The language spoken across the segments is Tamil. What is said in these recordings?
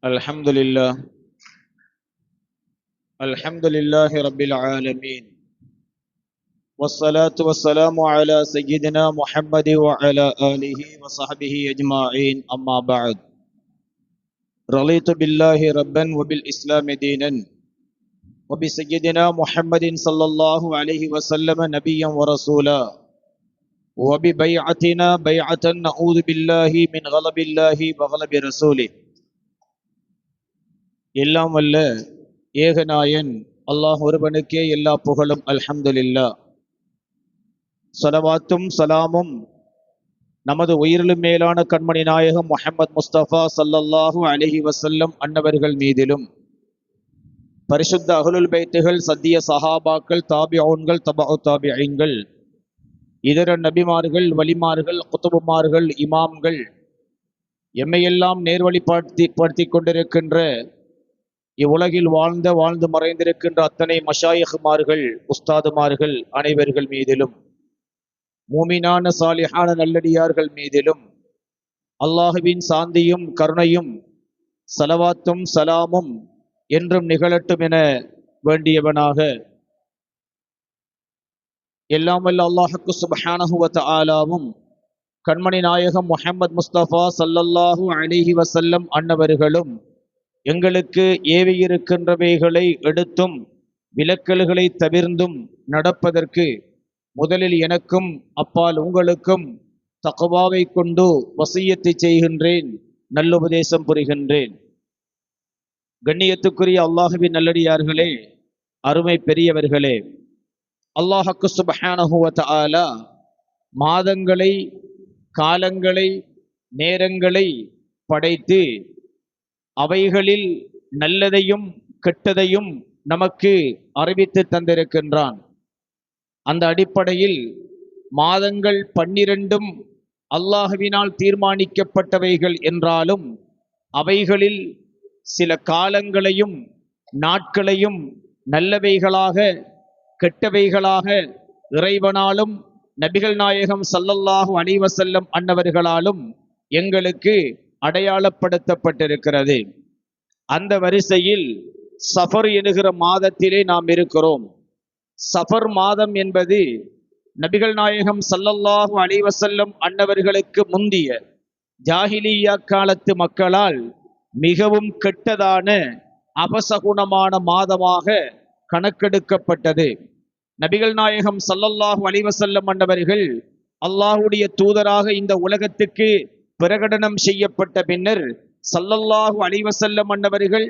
الحمد لله الحمد لله رب العالمين والصلاة والسلام على سيدنا محمد وعلى آله وصحبه أجمعين أما بعد رضيت بالله ربا وبالإسلام دينا وبسيدنا محمد صلى الله عليه وسلم نبيا ورسولا وببيعتنا بيعة نعوذ بالله من غضب الله وغضب رسوله எல்லாம் வல்ல ஏகநாயன் அல்லாஹ் ஒருவனுக்கே எல்லா புகழும் அல்ஹம்துலில்லாஹ். ஸலவாத்தும் சலாமும் நமது உயிரிலும் மேலான கண்மணி நாயகம் முஹம்மது முஸ்தபா ஸல்லல்லாஹு அலைஹி வஸல்லம் அன்னவர்கள் மீதிலும், பரிசுத்த அஹ்லுல் பைத்துகள், சத்திய சஹாபாக்கள், தாபிஊன்கள், தபஉ தாபிஈன்கள், இதர நபிமார்கள், வலிமார்கள், குதுபுமார்கள், இமாம்கள், எம்மையெல்லாம் நேர்வழிப்படுத்தி கொண்டிருக்கின்ற இவ்வுலகில் வாழ்ந்து மறைந்திருக்கின்ற அத்தனை மஷாயிஹ்மார்கள், உஸ்தாதுமார்கள் அனைவர்கள் மீதிலும், மூமினான சாலிஹான நல்லடியார்கள் மீதிலும் அல்லாஹுவின் சாந்தியும் கருணையும் ஸலவாத்தும் சலாமும் என்றும் நிகழட்டும் என வேண்டியவனாக, எல்லாம் வல்ல அல்லாஹுக்கு சுப்ஹானஹு வ தஆலாவும் கண்மணி நாயகம் முஹம்மது முஸ்தபா ஸல்லல்லாஹு அலைஹி வஸல்லம் அன்னவர்களும் எங்களுக்கு ஏவியிருக்கின்றவைகளை எடுத்தும் விலக்கல்களை தவிர்ந்தும் நடப்பதற்கு முதலில் எனக்கும் அப்பால் உங்களுக்கும் தக்வாவை கொண்டு வசியத்தை செய்கின்றேன், நல்லுபதேசம் புரிகின்றேன். கண்ணியத்துக்குரிய அல்லாஹுவின் நல்லடியார்களே, அருமை பெரியவர்களே, அல்லாஹுக்கு சுப்ஹானஹு வ தஆலா மாதங்களை, காலங்களை, நேரங்களை படைத்து அவைகளில் நல்லதையும் கெட்டதையும் நமக்கு அறிவித்து தந்திருக்கின்றான். அந்த அடிப்படையில் மாதங்கள் 12 அல்லாஹுவினால் தீர்மானிக்கப்பட்டவைகள் என்றாலும் அவைகளில் சில காலங்களையும் நாட்களையும் நல்லவைகளாக கெட்டவைகளாக இறைவனாலும் நபிகள் நாயகம் ஸல்லல்லாஹு அலைஹி வஸல்லம் அன்னவர்களாலும் எங்களுக்கு அடையாளப்படுத்தப்பட்டிருக்கிறது. அந்த வரிசையில் சஃபர் என்கிற மாதத்திலே நாம் இருக்கிறோம். சஃபர் மாதம் என்பது நபிகள் நாயகம் ஸல்லல்லாஹு அலைஹி வஸல்லம் அன்னவர்களுக்கு முந்திய ஜாஹிலிய்யா காலத்து மக்களால் மிகவும் கெட்டதான அபசகுணமான மாதமாக கணக்கெடுக்கப்பட்டது. நபிகள் நாயகம் ஸல்லல்லாஹு அலைஹி வஸல்லம் அன்னவர்கள் அல்லாஹ்வுடைய தூதராக இந்த உலகத்துக்கு பிரகடனம் செய்யப்பட்ட பின்னர் ஸல்லல்லாஹு அலைஹி வஸல்லம் அன்னவர்கள்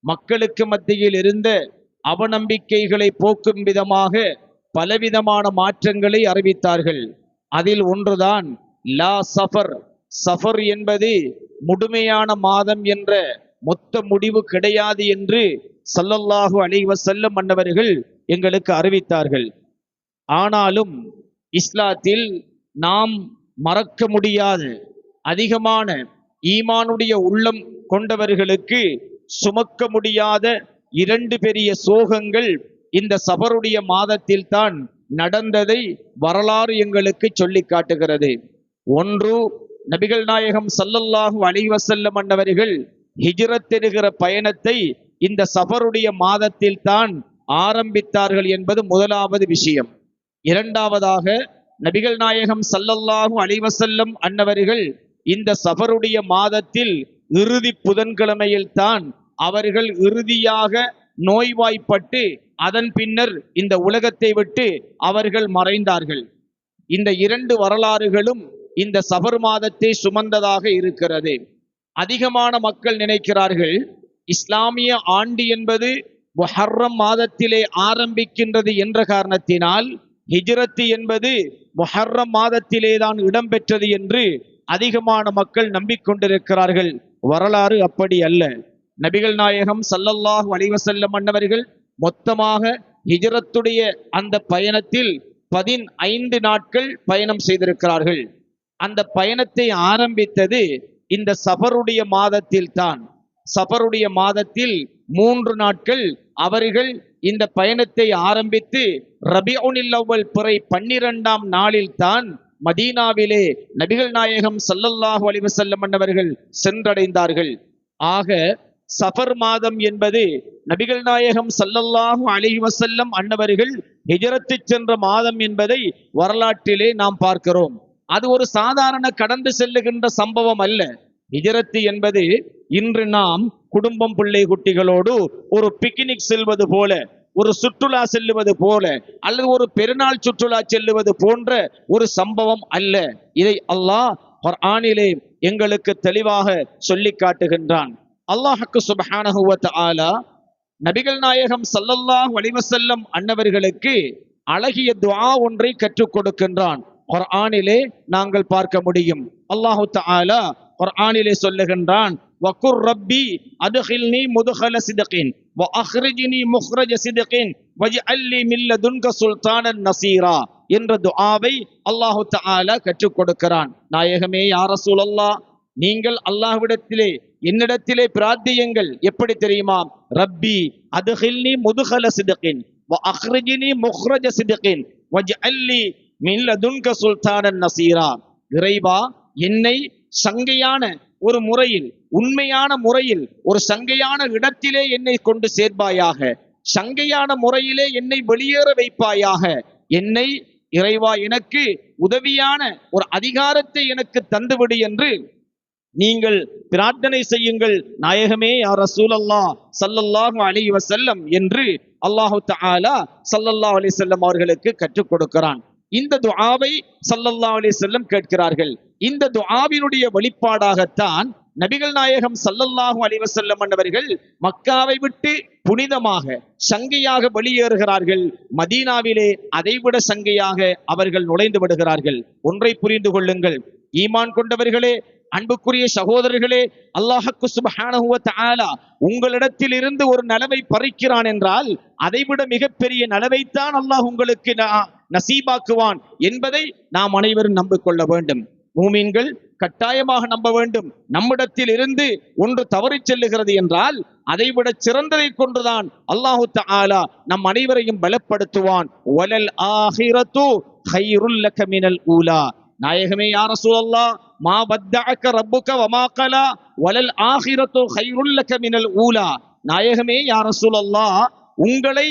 மக்களுக்கு மத்தியில் இருந்த அவநம்பிக்கைகளை போக்கும் விதமாக பலவிதமான மாற்றங்களை அறிவித்தார்கள். அதில் ஒன்றுதான் லா சஃபர். சஃபர் என்பது முழுமையான மாதம் என்ற மொத்த முடிவு கிடையாது என்று ஸல்லல்லாஹு அலைஹி வஸல்லம் அன்னவர்கள் எங்களுக்கு அறிவித்தார்கள். ஆனாலும் இஸ்லாத்தில் நாம் மறக்க முடியாத அதிகமான ஈமானுடைய உள்ளம் கொண்டவர்களுக்கு சுமக்க முடியாத 2 பெரிய சோகங்கள் இந்த சஃபருடைய மாதத்தில் தான் நடந்ததை வரலாறு எங்களுக்கு சொல்லி காட்டுகிறது. ஒன்று, நபிகள் நாயகம் ஸல்லல்லாஹு அலைஹி வஸல்லம் அன்னவர்கள் ஹிஜ்ரத் என்கிற பயணத்தை இந்த சஃபருடைய மாதத்தில் தான் ஆரம்பித்தார்கள் என்பது முதலாவது விஷயம். இரண்டாவதாக, நபிகள் நாயகம் ஸல்லல்லாஹு அலைஹி வஸல்லம் அன்னவர்கள் இந்த சஃபருடைய மாதத்தில் இறுதி புதன்கிழமையில் தான் அவர்கள் இறுதியாக நோய்வாய்ப்பட்டு அதன் பின்னர் இந்த உலகத்தை விட்டு அவர்கள் மறைந்தார்கள். இந்த 2 வரலாறுகளும் இந்த சஃபர் மாதத்தை சுமந்ததாக இருக்கிறது. அதிகமான மக்கள் நினைக்கிறார்கள் இஸ்லாமிய ஆண்டு என்பது முஹர்ரம் மாதத்திலே ஆரம்பிக்கின்றது என்ற காரணத்தினால் ஹிஜ்ரத் என்பது முஹர்ரம் மாதத்திலே தான் இடம்பெற்றது என்று அதிகமான மக்கள் நம்பிக்கொண்டிருக்கிறார்கள். வரலாறு அப்படி அல்ல. நபிகள் நாயகம் ஸல்லல்லாஹு அலைஹி வஸல்லம் அன்னவர்கள் மொத்தமாக ஹிஜ்ரத்துடைய அந்த பயணத்தில் 15 நாட்கள் பயணம் செய்திருக்கிறார்கள். அந்த பயணத்தை ஆரம்பித்தது இந்த சஃபருடைய மாதத்தில் தான். சஃபருடைய மாதத்தில் 3 நாட்கள் அவர்கள் இந்த பயணத்தை ஆரம்பித்து ரபியுல் அவ்வல் பிறை 12ஆம் நாளில் தான் மதீனாவிலே நபிகள் நாயகம் ஸல்லல்லாஹு அலைஹி வஸல்லம் அன்னவர்கள் சென்றடைந்தார்கள். ஆக சஃபர் மாதம் என்பது நபிகள் நாயகம் ஸல்லல்லாஹு அலைஹி வஸல்லம் அன்னவர்கள் ஹிஜ்ரத்து சென்ற மாதம் என்பதை வரலாற்றிலே நாம் பார்க்கிறோம். அது ஒரு சாதாரண கடந்து செல்லுகின்ற சம்பவம் அல்ல. ஹிஜ்ரத்து என்பது இன்று நாம் குடும்பம் பிள்ளை குட்டிகளோடு ஒரு பிக்னிக் செல்வது போல, ஒரு சுற்றுலா செல்லுவது போல, அல்லது ஒரு பெருநாள் சுற்றுலா செல்லுவது போன்ற ஒரு சம்பவம் அல்ல. இதை அல்லாஹ் குர்ஆனிலே எங்களுக்கு தெளிவாக சொல்லி காட்டுகின்றான். அல்லாஹ்வுக்கு சுப்ஹானஹு வ தஆலா நபிகள் நாயகம் ஸல்லல்லாஹு அலைஹி வஸல்லம் அன்னவர்களுக்கு அழகிய துஆ ஒன்றை கற்றுக் கொடுக்கின்றான். குர்ஆனிலே நாங்கள் பார்க்க முடியும். அல்லாஹ் தஆலா குர்ஆனிலே சொல்லுகின்றான், வகுர் ரப்பி அத்கில்னி முத்கல சித்கின் வ அக்ரிஜ்னி முக்ரஜ சித்கின் வஜ்அல்லி மின் லதுன்க சுல்தானன் நஸீரா என்ற துஆவை அல்லாஹ் தஆலா கற்றுக் கொடுக்கிறான். நாயகமே யா ரசூலல்லாஹ், நீங்கள் அல்லாஹ்விடத்திலே என்னிடத்திலே பிரார்த்தியுங்கள். எப்படி தெரியுமா? ரப்பி அத்கில்னி முத்கல சித்கின் வ அக்ரிஜ்னி முக்ரஜ சித்கின் வஜ்அல்லி மின் லதுன்க சுல்தானன் நஸீரா. இறைவா, என்னை சங்கையான ஒரு முறையில், உண்மையான முறையில், ஒரு சங்கையான இடத்திலே என்னை கொண்டு சேர்ப்பாயாக, சங்கையான முறையிலே என்னை வெளியேற வைப்பாயாக. என்னை இறைவா எனக்கு உதவியான ஒரு அதிகாரத்தை எனக்கு தந்துவிடு என்று நீங்கள் பிரார்த்தனை செய்யுங்கள் நாயகமே யா ரசூலல்லாஹ் ஸல்லல்லாஹு அலைஹி வஸல்லம் என்று அல்லாஹ் தஆலா ஸல்லல்லாஹு அலைஹி வஸல்லம் அவர்களுக்கு கற்றுக் கொடுக்கிறான். இந்த துஆவை ஸல்லல்லாஹு அலைஹி வஸல்லம் கேட்கிறார்கள். இந்த துஆவினுடைய வெளிப்பாடாகத்தான் நபிகள் நாயகம் ஸல்லல்லாஹு அலைஹி வஸல்லம் அவர்கள் மக்காவை விட்டு புனிதமாக சங்கையாக வெளியேறுகிறார்கள். மதீனாவிலே அதைவிட சங்கையாக அவர்கள் நுழைந்து விடுகிறார்கள். ஒன்றை புரிந்து கொள்ளுங்கள், ஈமான் கொண்டவர்களே, அன்புக்குரிய சகோதரர்களே, அல்லாஹ்வுக்கு சுப்ஹானஹு வ தஆலா உங்களிடத்தில் இருந்து ஒரு நலவை பறிக்கிறான் என்றால் அதைவிட மிகப்பெரிய நலவைத்தான் அல்லாஹ் உங்களுக்கு நசீபாக்குவான் என்பதை நாம் அனைவரும் நம்பிக்கொள்ள வேண்டும். மூமின்கள் கட்டாயமாக நம்ப வேண்டும். நம்மிடத்தில் இருந்து ஒன்று தவறி செல்லுகிறது என்றால் அதைவிட சிறந்ததை கொண்டுதான் அல்லாஹு தஆலா நம் அனைவரையும் பலப்படுத்துவான். வலல் ஆகிரத்து கைருல் லக மினல் ஊலா. நாயகமே யா ரசூலல்லாஹ், மா வத்தஅக ரப்புக வமா கலா வலல் ஆகிரத்து கைருல் லக மினல் ஊலா. நாயகமே யா ரசூலல்லாஹ், உங்களை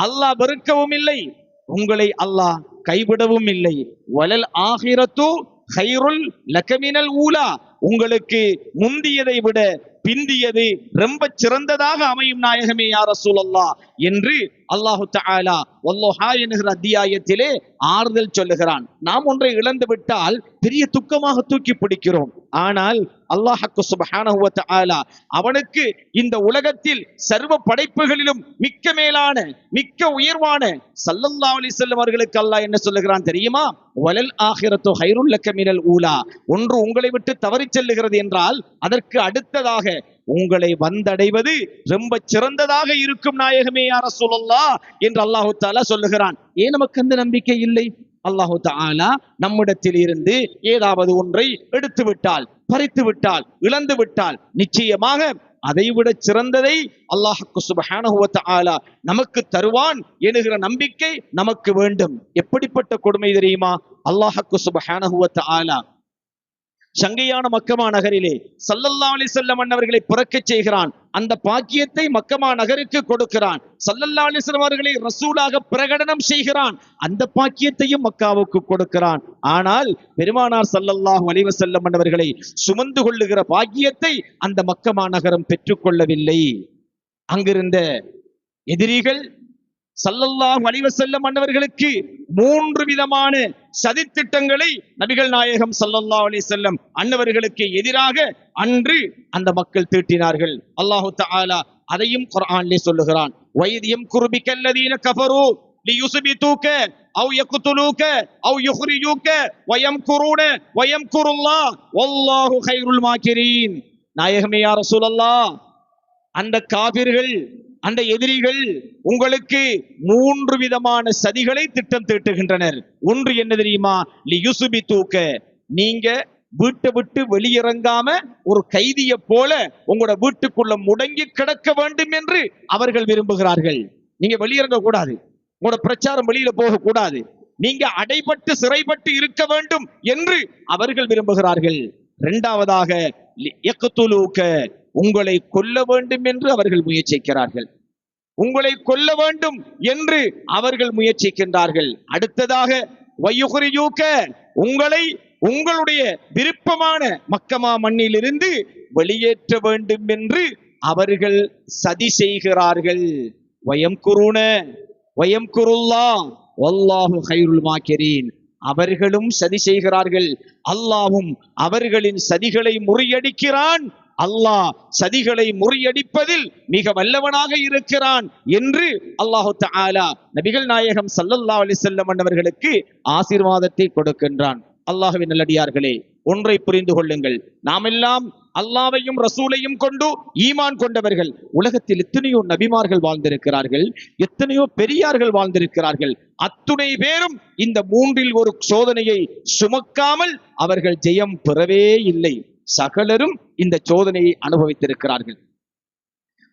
அல்லாஹ் வெறுக்கவும் இல்லை, உங்களை அல்லாஹ் கைவிடவும் இல்லை. வலல் ஆகிரத்து கைருல் லக மினல் ஊலா. உங்களுக்கு முந்தியதை விட பிந்தியது ரொம்ப சிறந்ததாக அமையும் நாயகமே யா ரசூலல்லாஹ் என்று அல்லாஹு தஆலா வல்லஹா என்கிற அத்தியாயத்திலே ஆறுதல் சொல்லுகிறான். நாம் ஒன்றை இழந்து விட்டால் பெரிய துக்கமாக தூக்கி பிடிக்கிறோம். ஆனால் அல்லாஹ்வுக்கு சுப்ஹானஹு வ தஆலா அவனுக்கு இந்த உலகத்தில் சர்வ படைப்புகளிலும் மிக்க மேலான, மிக்க உயர்வான ஸல்லல்லாஹு அலைஹி வஸல்லம் அவர்களுக்கு அல்லாஹ் என்ன சொல்லுகிறான் தெரியுமா? வலல் ஆகிரத்து கைருல் லக மினல் ஊலா. ஒன்று உங்களை விட்டு தவறி செல்லுகிறது என்றால் அதற்கு அடுத்ததாக உங்களை வந்தடைவது ரொம்ப சிறந்ததாக இருக்கும் நாயகமே யா ரசூலல்லாஹ் என்று அல்லாஹ் தஆலா சொல்லுகிறான். ஏன் நமக்கு அந்த நம்பிக்கை இல்லை? அல்லாஹ் தஆலா நம்மிடத்தில் இருந்து ஏதாவது ஒன்றை எடுத்து விட்டால், பறித்து விட்டால், இழந்து விட்டால் நிச்சயமாக அதைவிட சிறந்ததை அல்லாஹ்வுக்கு சுப்ஹானஹு வ தஆலா நமக்கு தருவான் என்கிற நம்பிக்கை நமக்கு வேண்டும். எப்படிப்பட்ட கொடுமை தெரியுமா? அல்லாஹ்வுக்கு சுப்ஹானஹு வ தஆலா சங்கையான மக்கமா நகரிலே ஸல்லல்லாஹு அலைஹி வஸல்லம் அவர்களை பிறக்கச் செய்கிறான். அந்த பாக்கியத்தை மக்கமா நகருக்கு கொடுக்கிறான். ஸல்லல்லாஹு அலைஹி வஸல்லம் அவர்களை ரசூலாக பிரகடனம் செய்கிறான். அந்த பாக்கியத்தையும் மக்காவுக்கு கொடுக்கிறான். ஆனால் பெருமானார் ஸல்லல்லாஹு அலைஹி வஸல்லம் அவர்களை சுமந்து கொள்ளுகிற பாக்கியத்தை அந்த மக்கமா நகரம் பெற்றுக்கொள்ளவில்லை. அங்கிருந்த எதிரிகள் ஸல்லல்லாஹு அலைஹி வஸல்லம் அன்னவர்களுக்கு 3 விதமான சதித்திட்டங்களை நபிகள் நாயகம் ஸல்லல்லாஹு அலைஹி வஸல்லம் அன்னவர்களுக்கு எதிராக அன்று அந்த மக்கள் தீட்டினார்கள். அல்லாஹ் தஆலா அதையும் குர்ஆனிலே சொல்லுகிறான். வயத் யம்குரு பிக்கல்லதீன கஃபரு லியுஸ்பிதுக அவ் யக்துலுக அவ் யுக்ரிஜுக வயம்குருன வயம்குருல்லாஹ் வல்லாஹு கைருல் மாக்கிரீன். நாயகமே யா ரசூலல்லாஹ், அந்த காபிர்கள், அந்த எதிரிகள் உங்களுக்கு 3 விதமான சதிகளை திட்டம் தீட்டுகின்றனர். ஒன்று என்ன தெரியுமா? லியுஸ்பிதுக, நீங்க வீட்டை விட்டு வெளியிறங்காம ஒரு கைதிய போல உங்களோட வீட்டுக்குள்ள முடங்கி கிடக்க வேண்டும் என்று அவர்கள் விரும்புகிறார்கள். நீங்க வெளியிறங்க கூடாது, உங்களோட பிரச்சாரம் வெளியில போக கூடாது, நீங்க அடைபட்டு சிறைப்பட்டு இருக்க வேண்டும் என்று அவர்கள் விரும்புகிறார்கள். இரண்டாவதாக உங்களை கொல்ல வேண்டும் என்று அவர்கள் முயற்சிக்கிறார்கள். உங்களை கொல்ல வேண்டும் என்று அவர்கள் முயற்சிக்கின்றார்கள். அடுத்ததாக உங்களை உங்களுடைய விருப்பமான மக்கமா மண்ணிலிருந்து வெளியேற்ற வேண்டும் என்று அவர்கள் சதி செய்கிறார்கள். அவர்களும் சதி செய்கிறார்கள். அல்லாஹ்வும் அவர்களின் சதிகளை முறியடிக்கிறான். அல்லாஹ் சதிகளை முறியடிப்பதில் மிக வல்லவனாக இருக்கிறான் என்று அல்லாஹு தஆலா நபிகள் நாயகம் ஸல்லல்லாஹு அலைஹி வஸல்லம் அவர்களுக்கு ஆசீர்வாதத்தை கொடுக்கின்றான். அல்லாஹ்வின் நல்லடியார்களே, ஒன்றை புரிந்து கொள்ளுங்கள். நாம் எல்லாம் அல்லாஹ்வையும் ரசூலையும் கொண்டு ஈமான் கொண்டவர்கள். உலகத்தில் எத்தனையோ நபிமார்கள் வாழ்ந்திருக்கிறார்கள், எத்தனையோ பெரியார்கள் வாழ்ந்திருக்கிறார்கள். அத்துணை பேரும் இந்த மூன்றில் ஒரு சோதனையை சுமக்காமல் அவர்கள் ஜெயம் பெறவே இல்லை. சகலரும் இந்த சோதனையை அனுபவித்திருக்கிறார்கள்.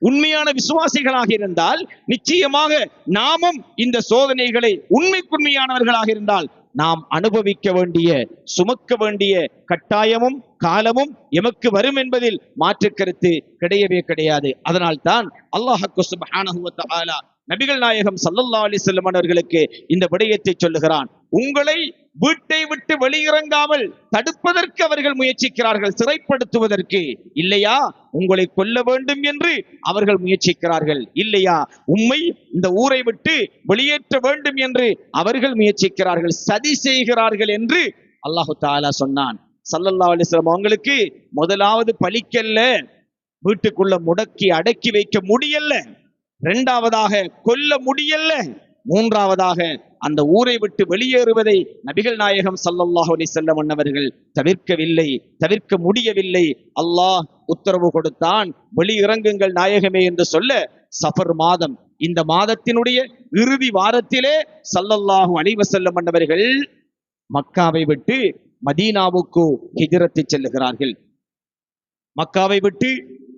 உண்மையான விசுவாசிகளாக இருந்தால் நிச்சயமாக நாமும் இந்த சோதனைகளை உண்மைக்குண்மையானவர்களாக இருந்தால் நாம் அனுபவிக்க வேண்டிய சுமக்க வேண்டிய கட்டாயமும் காலமும் எமக்கு வரும் என்பதில் மாற்று கருத்து கிடையவே கிடையாது. அதனால் தான் அல்லாஹ் சுப்ஹானஹு வ தஆலா நபிகள் நாயகம் ஸல்லல்லாஹு அலைஹி வஸல்லம் அவர்களுக்கு இந்த விடயத்தை சொல்லுகிறான். உங்களை வீட்டை விட்டு வெளியிறங்காமல் தடுப்பதற்கு அவர்கள் முயற்சிக்கிறார்கள், சிறைப்படுத்துவதற்கு. இல்லையா, உங்களை கொல்ல வேண்டும் என்று அவர்கள் முயற்சிக்கிறார்கள். இல்லையா, உம்மை இந்த ஊரை விட்டு வெளியேற்ற வேண்டும் என்று அவர்கள் முயற்சிக்கிறார்கள், சதி செய்கிறார்கள் என்று அல்லாஹு தஆலா சொன்னான். ஸல்லல்லாஹு அலைஹி வஸல்லம் அவங்களுக்கு முதலாவது பலிக்கல்ல, வீட்டுக்குள்ள முடக்கி அடக்கி வைக்க முடியல. இரண்டாவதாக கொல்ல முடியல. மூன்றாவதாக அந்த ஊரை விட்டு வெளியேறுவதை நபிகள் நாயகம் ஸல்லல்லாஹு அலைஹி வஸல்லம் அவர்கள் தவிர்க்கவில்லை, தவிர்க்க முடியவில்லை. அல்லாஹ் உத்தரவு கொடுத்தான், வெளியிறங்குங்கள் நாயகமே என்று சொல்ல சஃபர் மாதம், இந்த மாதத்தினுடைய இறுதி வாரத்திலே ஸல்லல்லாஹு அலைஹி வஸல்லம் அவர்கள் மக்காவை விட்டு மதீனாவுக்கு ஹிஜ்ரத் செல்லுகிறார்கள். மக்காவை விட்டு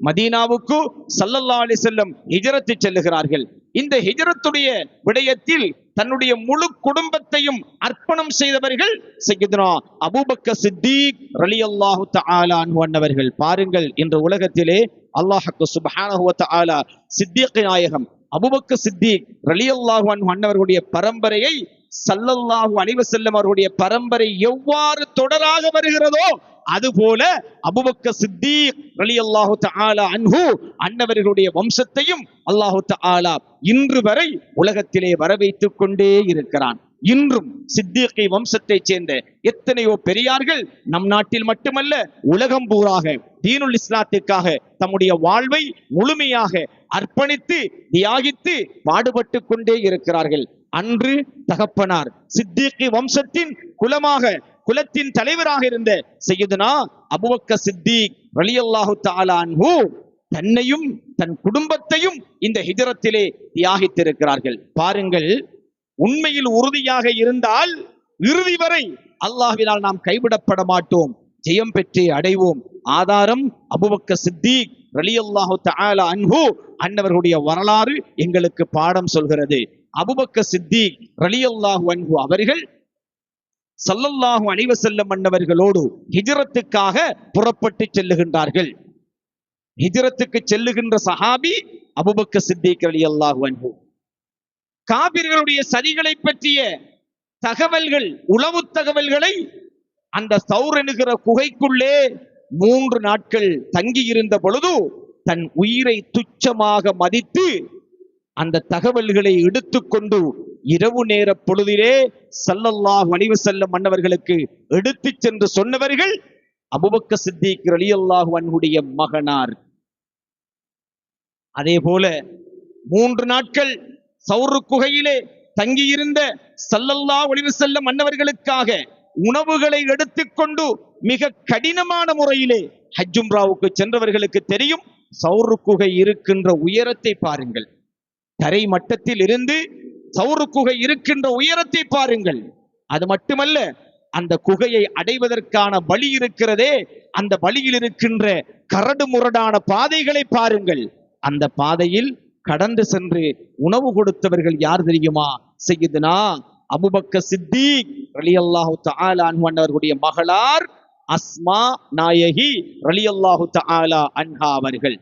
மதீனாவுக்கு ஸல்லல்லாஹு அலைஹி வஸல்லம் ஹிஜ்ரத் செல்லுகிறார்கள். இந்த ஹிஜ்ரத்துடைய விடயத்தில் தன்னுடைய முழு குடும்பத்தையும் அர்ப்பணம் செய்தவர்கள் சய்யிதுனா அபூபக்கர் சித்தீக் ரலியல்லாஹு தஆலா அன்ஹு அன்னவர்கள். பாருங்கள், இன்று உலகத்திலே அல்லாஹ் சுப்ஹானஹு வ தஆலா சித்தீக் நாயகம் அபூபக்கர் சித்தீக் ரலியல்லாஹு அன்ஹு அன்னவர்களுடைய பரம்பரையை ஸல்லல்லாஹு அலைஹி வஸல்லம் அவர்களுடைய பரம்பரை எவ்வாறு தொடராக வருகிறதோ அதுபோல அபூபக்கர் சித்தீக் ரலியல்லாஹு தஆலா அன்ஹு அன்னவர்களுடைய வம்சத்தையும் அல்லாஹு தஆலா இன்று வரை உலகத்திலே வரவைத்துக் கொண்டே இருக்கிறான். இன்றும் சித்தீக்கி வம்சத்தை சேர்ந்த எத்தனையோ பெரியார்கள் நம் நாட்டில் மட்டுமல்ல உலகம் பூராக தீனுல் இஸ்லாத்திற்காக தம்முடைய வாழ்வை முழுமையாக அர்ப்பணித்து தியாகித்து பாடுபட்டு கொண்டே இருக்கிறார்கள். அன்று தகப்பனார் சித்தீக்கி வம்சத்தின் குலத்தின் தலைவராக இருந்த சய்யிதுனா அபூபக்கர் சித்தீக் ரலியல்லாஹு தஆலா அன்ஹு தன்னையும் தன் குடும்பத்தையும் இந்த ஹிஜ்ரத்திலே தியாகித்திருக்கிறார்கள். பாருங்கள், உண்மையில் உறுதியாக இருந்தால் இறுதி வரை அல்லாஹ்வினால் நாம் கைவிடப்பட மாட்டோம், ஜெயம் பெற்றே அடைவோம். ஆதாரம் அபூபக்கர் சித்தீக் ரலியல்லாஹு தஆலா அன்ஹு அன்னவர்களுடைய வரலாறு எங்களுக்கு பாடம் சொல்கிறது. அபூபக்கர் சித்தீக் ரலியல்லாஹு அன்ஹு அவர்கள் ஸல்லல்லாஹு அலைஹி வஸல்லம் அன்னவர்களோடு ஹிஜ்ரத்துக்காக புறப்பட்டு செல்லுகின்றார்கள். ஹிஜ்ரத்துக்கு செல்லுகின்ற சஹாபி அபூபக்கர் சித்தீக் ரலியல்லாஹு அன்ஹு. காபிர்களுடைய சதிகளை பற்றிய தகவல்கள், உளவு தகவல்களை அந்த சௌர் என்கிற குகைக்குள்ளே 3 நாட்கள் தங்கி இருந்த பொழுது தன் உயிரை துச்சமாக மதித்து அந்த தகவல்களை எடுத்துக்கொண்டு இரவு நேர பொழுதிலே ஸல்லல்லாஹு அலைஹி வஸல்லம் அன்னவர்களுக்கு எடுத்து சென்று சொன்னவர்கள் அபூபக்கர் சித்தீக் ரலியல்லாஹு அன்ஹுடைய மகனார். அதே போல 3 நாட்கள் சௌர் குகையிலே தங்கியிருந்த ஸல்லல்லாஹு அலைஹி வஸல்லம் அன்னவர்களுக்காக உணவுகளை எடுத்துக்கொண்டு மிக கடினமான முறையிலே ஹஜ் உம்ராவுக்கு சென்றவர்களுக்கு தெரியும். சௌர் குகை இருக்கின்ற உயரத்தை பாருங்கள், தரை மட்டத்தில் இருந்து சௌர் குகை இருக்கின்ற உயரத்தை பாருங்கள். அது மட்டுமல்ல, அந்த குகையை அடைவதற்கான வழி இருக்கிறதே, அந்த வழியில் இருக்கின்ற கரடு முரடான பாதைகளை பாருங்கள். அந்த பாதையில் கடந்து சென்று உணவு கொடுத்தவர்கள் யார் தெரியுமா? சய்யிதுனா அபூபக்கர் சித்திக் ரலியல்லாஹு தஆலா அன்ஹு அவர்களுடைய மகளார் அஸ்மா நாயகி ரலியல்லாஹு தஆலா அன்ஹா அவர்கள்.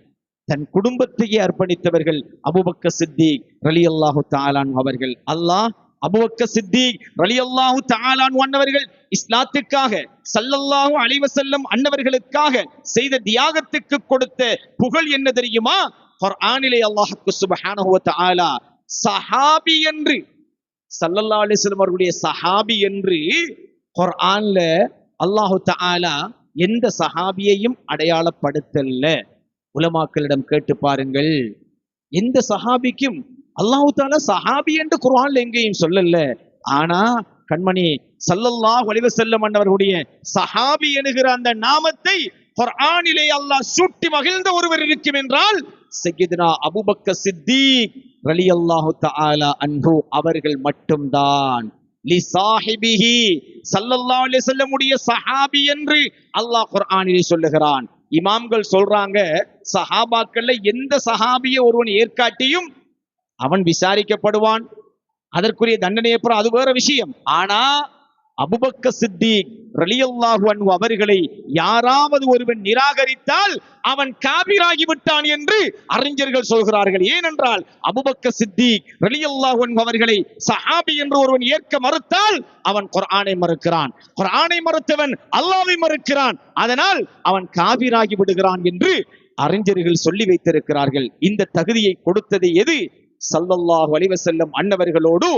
தன் குடும்பத்தையே அர்ப்பணித்தவர்கள் அபூபக்கர் சித்திக் ரலியல்லாஹு தஆலா அன்ஹு அவர்கள். அல்லாஹ் அபூபக்கர் சித்திக் ரலியல்லாஹு தஆலா அன்ஹு அன்னவர்கள் இஸ்லாத்துக்காக ஸல்லல்லாஹு அலைஹி வஸல்லம் அன்னவர்களுக்காக செய்த தியாகத்துக்கு கொடுத்த புகழ் என்ன தெரியுமா? குர்ஆனிலே அல்லாஹ் சுப்ஹானஹு வ தஆலா சஹாபி என்று, ஸல்லல்லாஹு அலைஹி வஸல்லம் அவர்களுடைய சஹாபி என்று குர்ஆன்ல அல்லாஹ் தஆலா எந்த சஹாபியையும் அடையாளப்படுத்தல்ல. உலமாக்களிடம் கேட்டு பாருங்கள், எந்த சஹாபிக்கும் அல்லாஹ் தஆலா சஹாபி என்று குர்ஆன்ல எங்கேயும் சொல்லல. ஆனா கண்மணி ஸல்லல்லாஹு அலைஹி வஸல்லம் அவர்களுடைய சஹாபி என்கிற அந்த நாமத்தை குர்ஆனிலே அல்லாஹ் சூட்டி மகிழ்ந்த ஒருவர் இருக்கும் என்றால் சய்யிதுனா அபூபக்கர் சித்திக் ரலியல்லாஹு தஆலா அன்ஹு அவர்கள் மட்டும்தான். லிசாஹிபிஹி ஸல்லல்லாஹு அலைஹி வஸல்லம் உடைய சஹாபி என்று அல்லாஹ் குர்ஆனிலே சொல்லுகிறான். இமாம்கள் சொல்றாங்க, சஹாபாக்கள்ல எந்த சஹாபியை ஒருவன் ஏற்காட்டியும் அவன் விசாரிக்கப்படுவான், அதற்குரிய தண்டனை அது வேற விஷயம். ஆனா அபூபக்கர் சித்திக் ரலியல்லாஹு அன்ஹு அவர்களை யாராவது ஒருவன் நிராகரித்தால் அவன் காபிராகி விட்டான் என்று அறிஞர்கள் சொல்கிறார்கள். ஏனென்றால் அபூபக்கர் சித்திக் ரலியல்லாஹு அன்ஹு அவர்களை சஹாபி என்று ஒருவன் ஏற்க மறுத்தால் அவன் குர்ஆனை மறுக்கிறான், குர்ஆனை மறுத்தவன் அல்லாஹ்வை மறுக்கிறான், அதனால் அவன் காபிராகி விடுகிறான் என்று அறிஞர்கள் சொல்லி வைத்திருக்கிறார்கள். இந்த தகுதியை கொடுத்தது எது? ஸல்லல்லாஹு அலைஹி வஸல்லம் அன்னவர்களோடு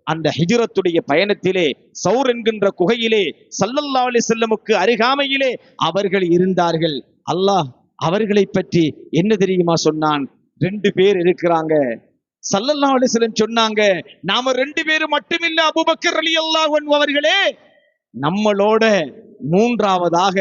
அந்த ஹிஜ்ரத்துடைய பயணத்திலே சௌர் என்கின்ற குகையிலே ஸல்லல்லாஹு அலைஹி வஸல்லமுக்கு அருகாமையிலே அவர்கள் இருந்தார்கள். அல்லாஹ் அவர்களை பற்றி என்ன தெரியுமா சொன்னான்? 2 பேர் இருக்கிறாங்க. ஸல்லல்லாஹு அலைஹி வஸல்லம் சொன்னாங்க, நாம 2 பேர் மட்டுமில்ல அபூபக்கர் ரலியல்லாஹு அன்ஹு அவர்களே, நம்மளோட 3ஆவதாக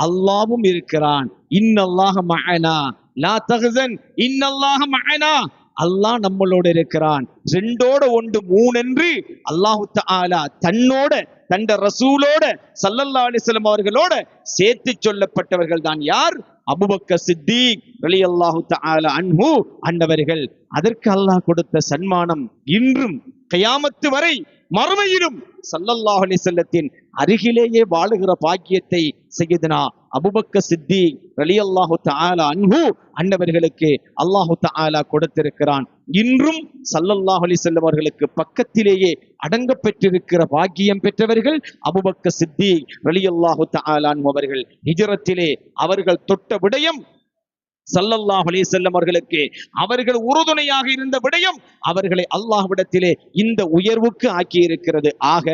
அல்லாஹ்வும் இருக்கிறான். இன்னல்லாஹ மஅனா லா தஹ்சன் இன்னல்லாஹ மஅனா, அல்லாஹ் நம்மளோட இருக்கிறான். 2ஓட 1 3 என்று அல்லாஹ் தஆலா தன்னோட தண்ட ரசூலோட ஸல்லல்லாஹு அலைஹி வஸல்லம் அவர்களோட சேர்த்து சொல்லப்பட்டவர்கள் தான் யார்? அபூபக்கர் சித்திக் ரலியல்லாஹு தஆலா அன்ஹு அன்னவர்கள். அதற்கு அல்லாஹ் கொடுத்த சன்மானம் இன்றும் கியாமத்து வரை மறுமையிலும் ஸல்லல்லாஹு அலைஹி வஸல்லத்தின் அருகிலேயே வாழுகிற பாக்கியத்தை சய்யிதுனா அபூபக்கர் சித்திக் ரலியல்லாஹு தஆலா அன்ஹு அன்னவர்களுக்கு அல்லாஹ் தஆலா கொடுத்திருக்கிறான். இன்றும் ஸல்லல்லாஹு அலைஹி வஸல்லம் அவர்களுக்கு பக்கத்திலேயே அடங்க பெற்றிருக்கிற பாக்கியம் பெற்றவர்கள் அபூபக்கர் சித்திக் ரலியல்லாஹு தஆலா அன்ஹு அவர்கள். ஹிஜ்ரத்திலே அவர்கள் தொட்ட விடயம் ஸல்லல்லாஹு அலைஹி வஸல்லம் அவர்களுக்கு அவர்கள் உறுதுணையாக இருந்த விடயம் அவர்களை அல்லாஹ்விடத்திலே இந்த உயர்வுக்கு ஆக்கி இருக்கிறது. ஆக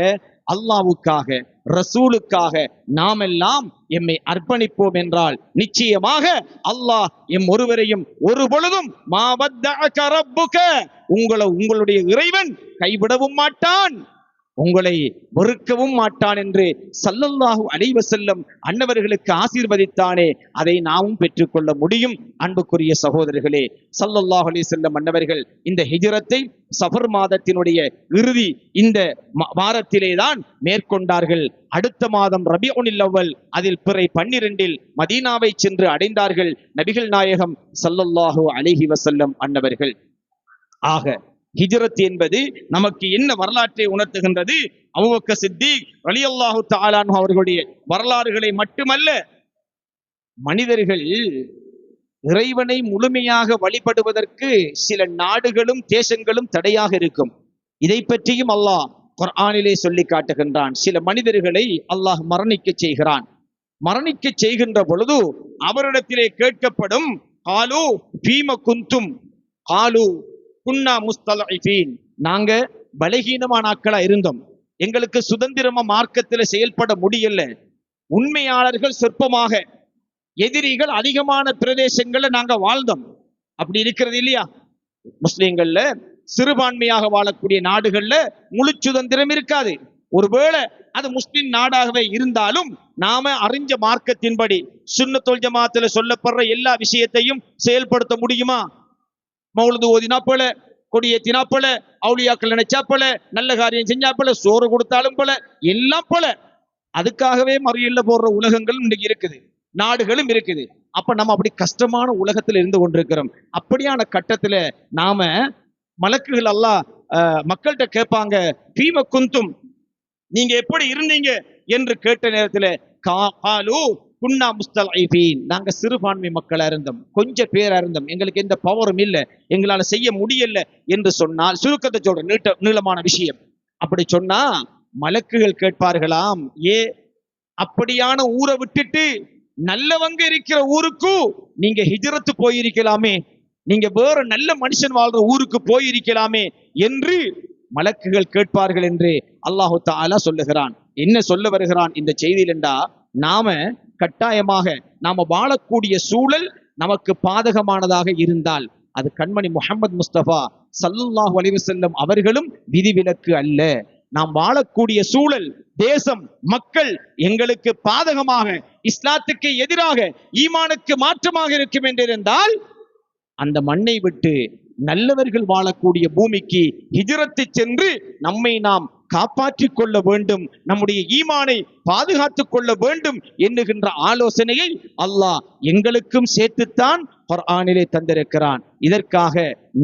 அல்லாஹ்வுக்காக ரசூலுக்காக நாம் எல்லாம் எம்மை அர்ப்பணிப்போம் என்றால் நிச்சயமாக அல்லாஹ் எம் ஒருவரையும் ஒரு பொழுதும் மா வத்தஅக ரப்புக, உங்களுடைய இறைவன் கைவிடவும் மாட்டான், உங்களை வெறுக்கவும் மாட்டான் என்று ஸல்லல்லாஹு அலைஹி வஸல்லம் அன்னவர்களுக்கு ஆசீர்வதித்தானே, அதை நாமும் பெற்றுக்கொள்ள முடியும். அன்புக்குரிய சகோதரர்களே, ஸல்லல்லாஹு அலைஹி வஸல்லம் அன்னவர்கள் இந்த ஹிஜ்ரத்தை சஃபர் மாதத்தினுடைய இறுதி இந்த வாரத்திலே தான் மேற்கொண்டார்கள். அடுத்த மாதம் ரபிஉல் அவ்வல் அதில் பிறை 12இல் மதீனாவை சென்று அடைந்தார்கள் நபிகள் நாயகம் ஸல்லல்லாஹு அலைஹி வஸல்லம் அன்னவர்கள். ஆக ஹிஜ்ரத் என்பது நமக்கு என்ன வரலாற்றை உணர்த்துகின்றது? அபூபக்கர் சித்திக் ரலியல்லாஹு தஆலா அன்ஹு அவர்களுடைய வரலாறுகளை மட்டுமல்ல, மனிதர்கள் இறைவனை முழுமையாக வழிபடுவதற்கு சில நாடுகளும் தேசங்களும் தடையாக இருக்கும். இதை பற்றியும் அல்லாஹ் குர்ஆனிலே சொல்லி காட்டுகின்றான். சில மனிதர்களை அல்லாஹ் மரணிக்க செய்கிறான். மரணிக்க செய்கின்ற பொழுது அவரிடத்திலே கேட்கப்படும், காலு ஃபீம குந்தும் காலு குன்னா முஸ்தலஇஃபீன், நாங்க பலகீனமான ஆட்களா இருந்தோம், எங்களுக்கு சுதந்திரமா மார்க்கத்தில் செயல்பட முடியல, உண்மையாளர்கள் சொற்பமாக, எதிரிகள் அதிகமான பிரதேசங்கள்ல நாங்க வாழ்ந்தோம். அப்படி இருக்கிறது இல்லையா? முஸ்லிம்கள்ல சிறுபான்மையாக வாழக்கூடிய நாடுகள்ல முழு சுதந்திரம் இருக்காது. ஒருவேளை அது முஸ்லிம் நாடாகவே இருந்தாலும் நாம அறிஞ்ச மார்க்கத்தின்படி சுன்னத்துல் ஜமாத்துல சொல்லப்படுற எல்லா விஷயத்தையும் செயல்படுத்த முடியுமா? மௌலது ஓதினா போல, கொடியேத்தினா போல, அவுலியாக்கள் நினைச்சா போல, நல்ல காரியம் செஞ்சா போல, சோறு கொடுத்தாலும் போல, எல்லாம் போல. அதுக்காகவே மறியல்ல போடுற உலகங்களும் இன்னைக்கு இருக்குது, நாடுகளும் இருக்குது. அப்ப நம்ம அப்படி கஷ்டமான உலகத்துல இருந்து கொண்டிருக்கிறோம். அப்படியான கட்டத்துல நாம மலக்குகள் அல்லாஹ் மக்கள்கிட்ட கேட்பாங்க, ஃபீம குந்தும், நீங்க எப்படி இருந்தீங்க என்று கேட்ட நேரத்துல காலு குன்னா முஸ்தலைஃபீன், நாங்க சிறுபான்மை மக்களா இருந்தோம், கொஞ்சம் பேரா இருந்தோம், எங்களுக்கு எந்த பவரும் இல்லை, எங்களால செய்ய முடியல என்று சொன்னால், சுருக்கத்தை சொல்ற நீளமான விஷயம். அப்படி சொன்னா மலக்குகள் கேட்பார்களாம், அப்படியான ஊரை விட்டுட்டு நல்லவங்க இருக்கிற ஊருக்கு நீங்க ஹிஜ்ரத்து போயிருக்கலாமே, நீங்க வேற நல்ல மனுஷன் வாழ்ற ஊருக்கு போயிருக்கலாமே என்று மலக்குகள் கேட்பார்கள் என்று அல்லாஹு தஆலா சொல்லுகிறான். என்ன சொல்ல வருகிறான் இந்த செய்தியில் என்றா, நாம கட்டாயமாக நாம வாழக்கூடிய சூழல் நமக்கு பாதகமானதாக இருந்தால் அது கண்மணி முஹம்மது முஸ்தபா ஸல்லல்லாஹு அலைஹி வஸல்லம் அவர்களும் விதிவிலக்கு அல்ல. நாம் வாழக்கூடிய சூழல், தேசம், மக்கள் எங்களுக்கு பாதகமாக, இஸ்லாத்துக்கு எதிராக, ஈமானுக்கு மாற்றமாக இருக்கும் என்றிருந்தால் அந்த மண்ணை விட்டு நல்லவர்கள் வாழக்கூடிய பூமிக்கு ஹிஜ்ரத்து சென்று நம்மை நாம் காப்பாற்றிக் கொள்ள வேண்டும், நம்முடைய ஈமானை பாதுகாத்துக் கொள்ள வேண்டும் என்கின்ற ஆலோசனையை அல்லாஹ் எங்களுக்கும் சேர்த்துத்தான் குர்ஆனிலே தந்திருக்கிறான். இதற்காக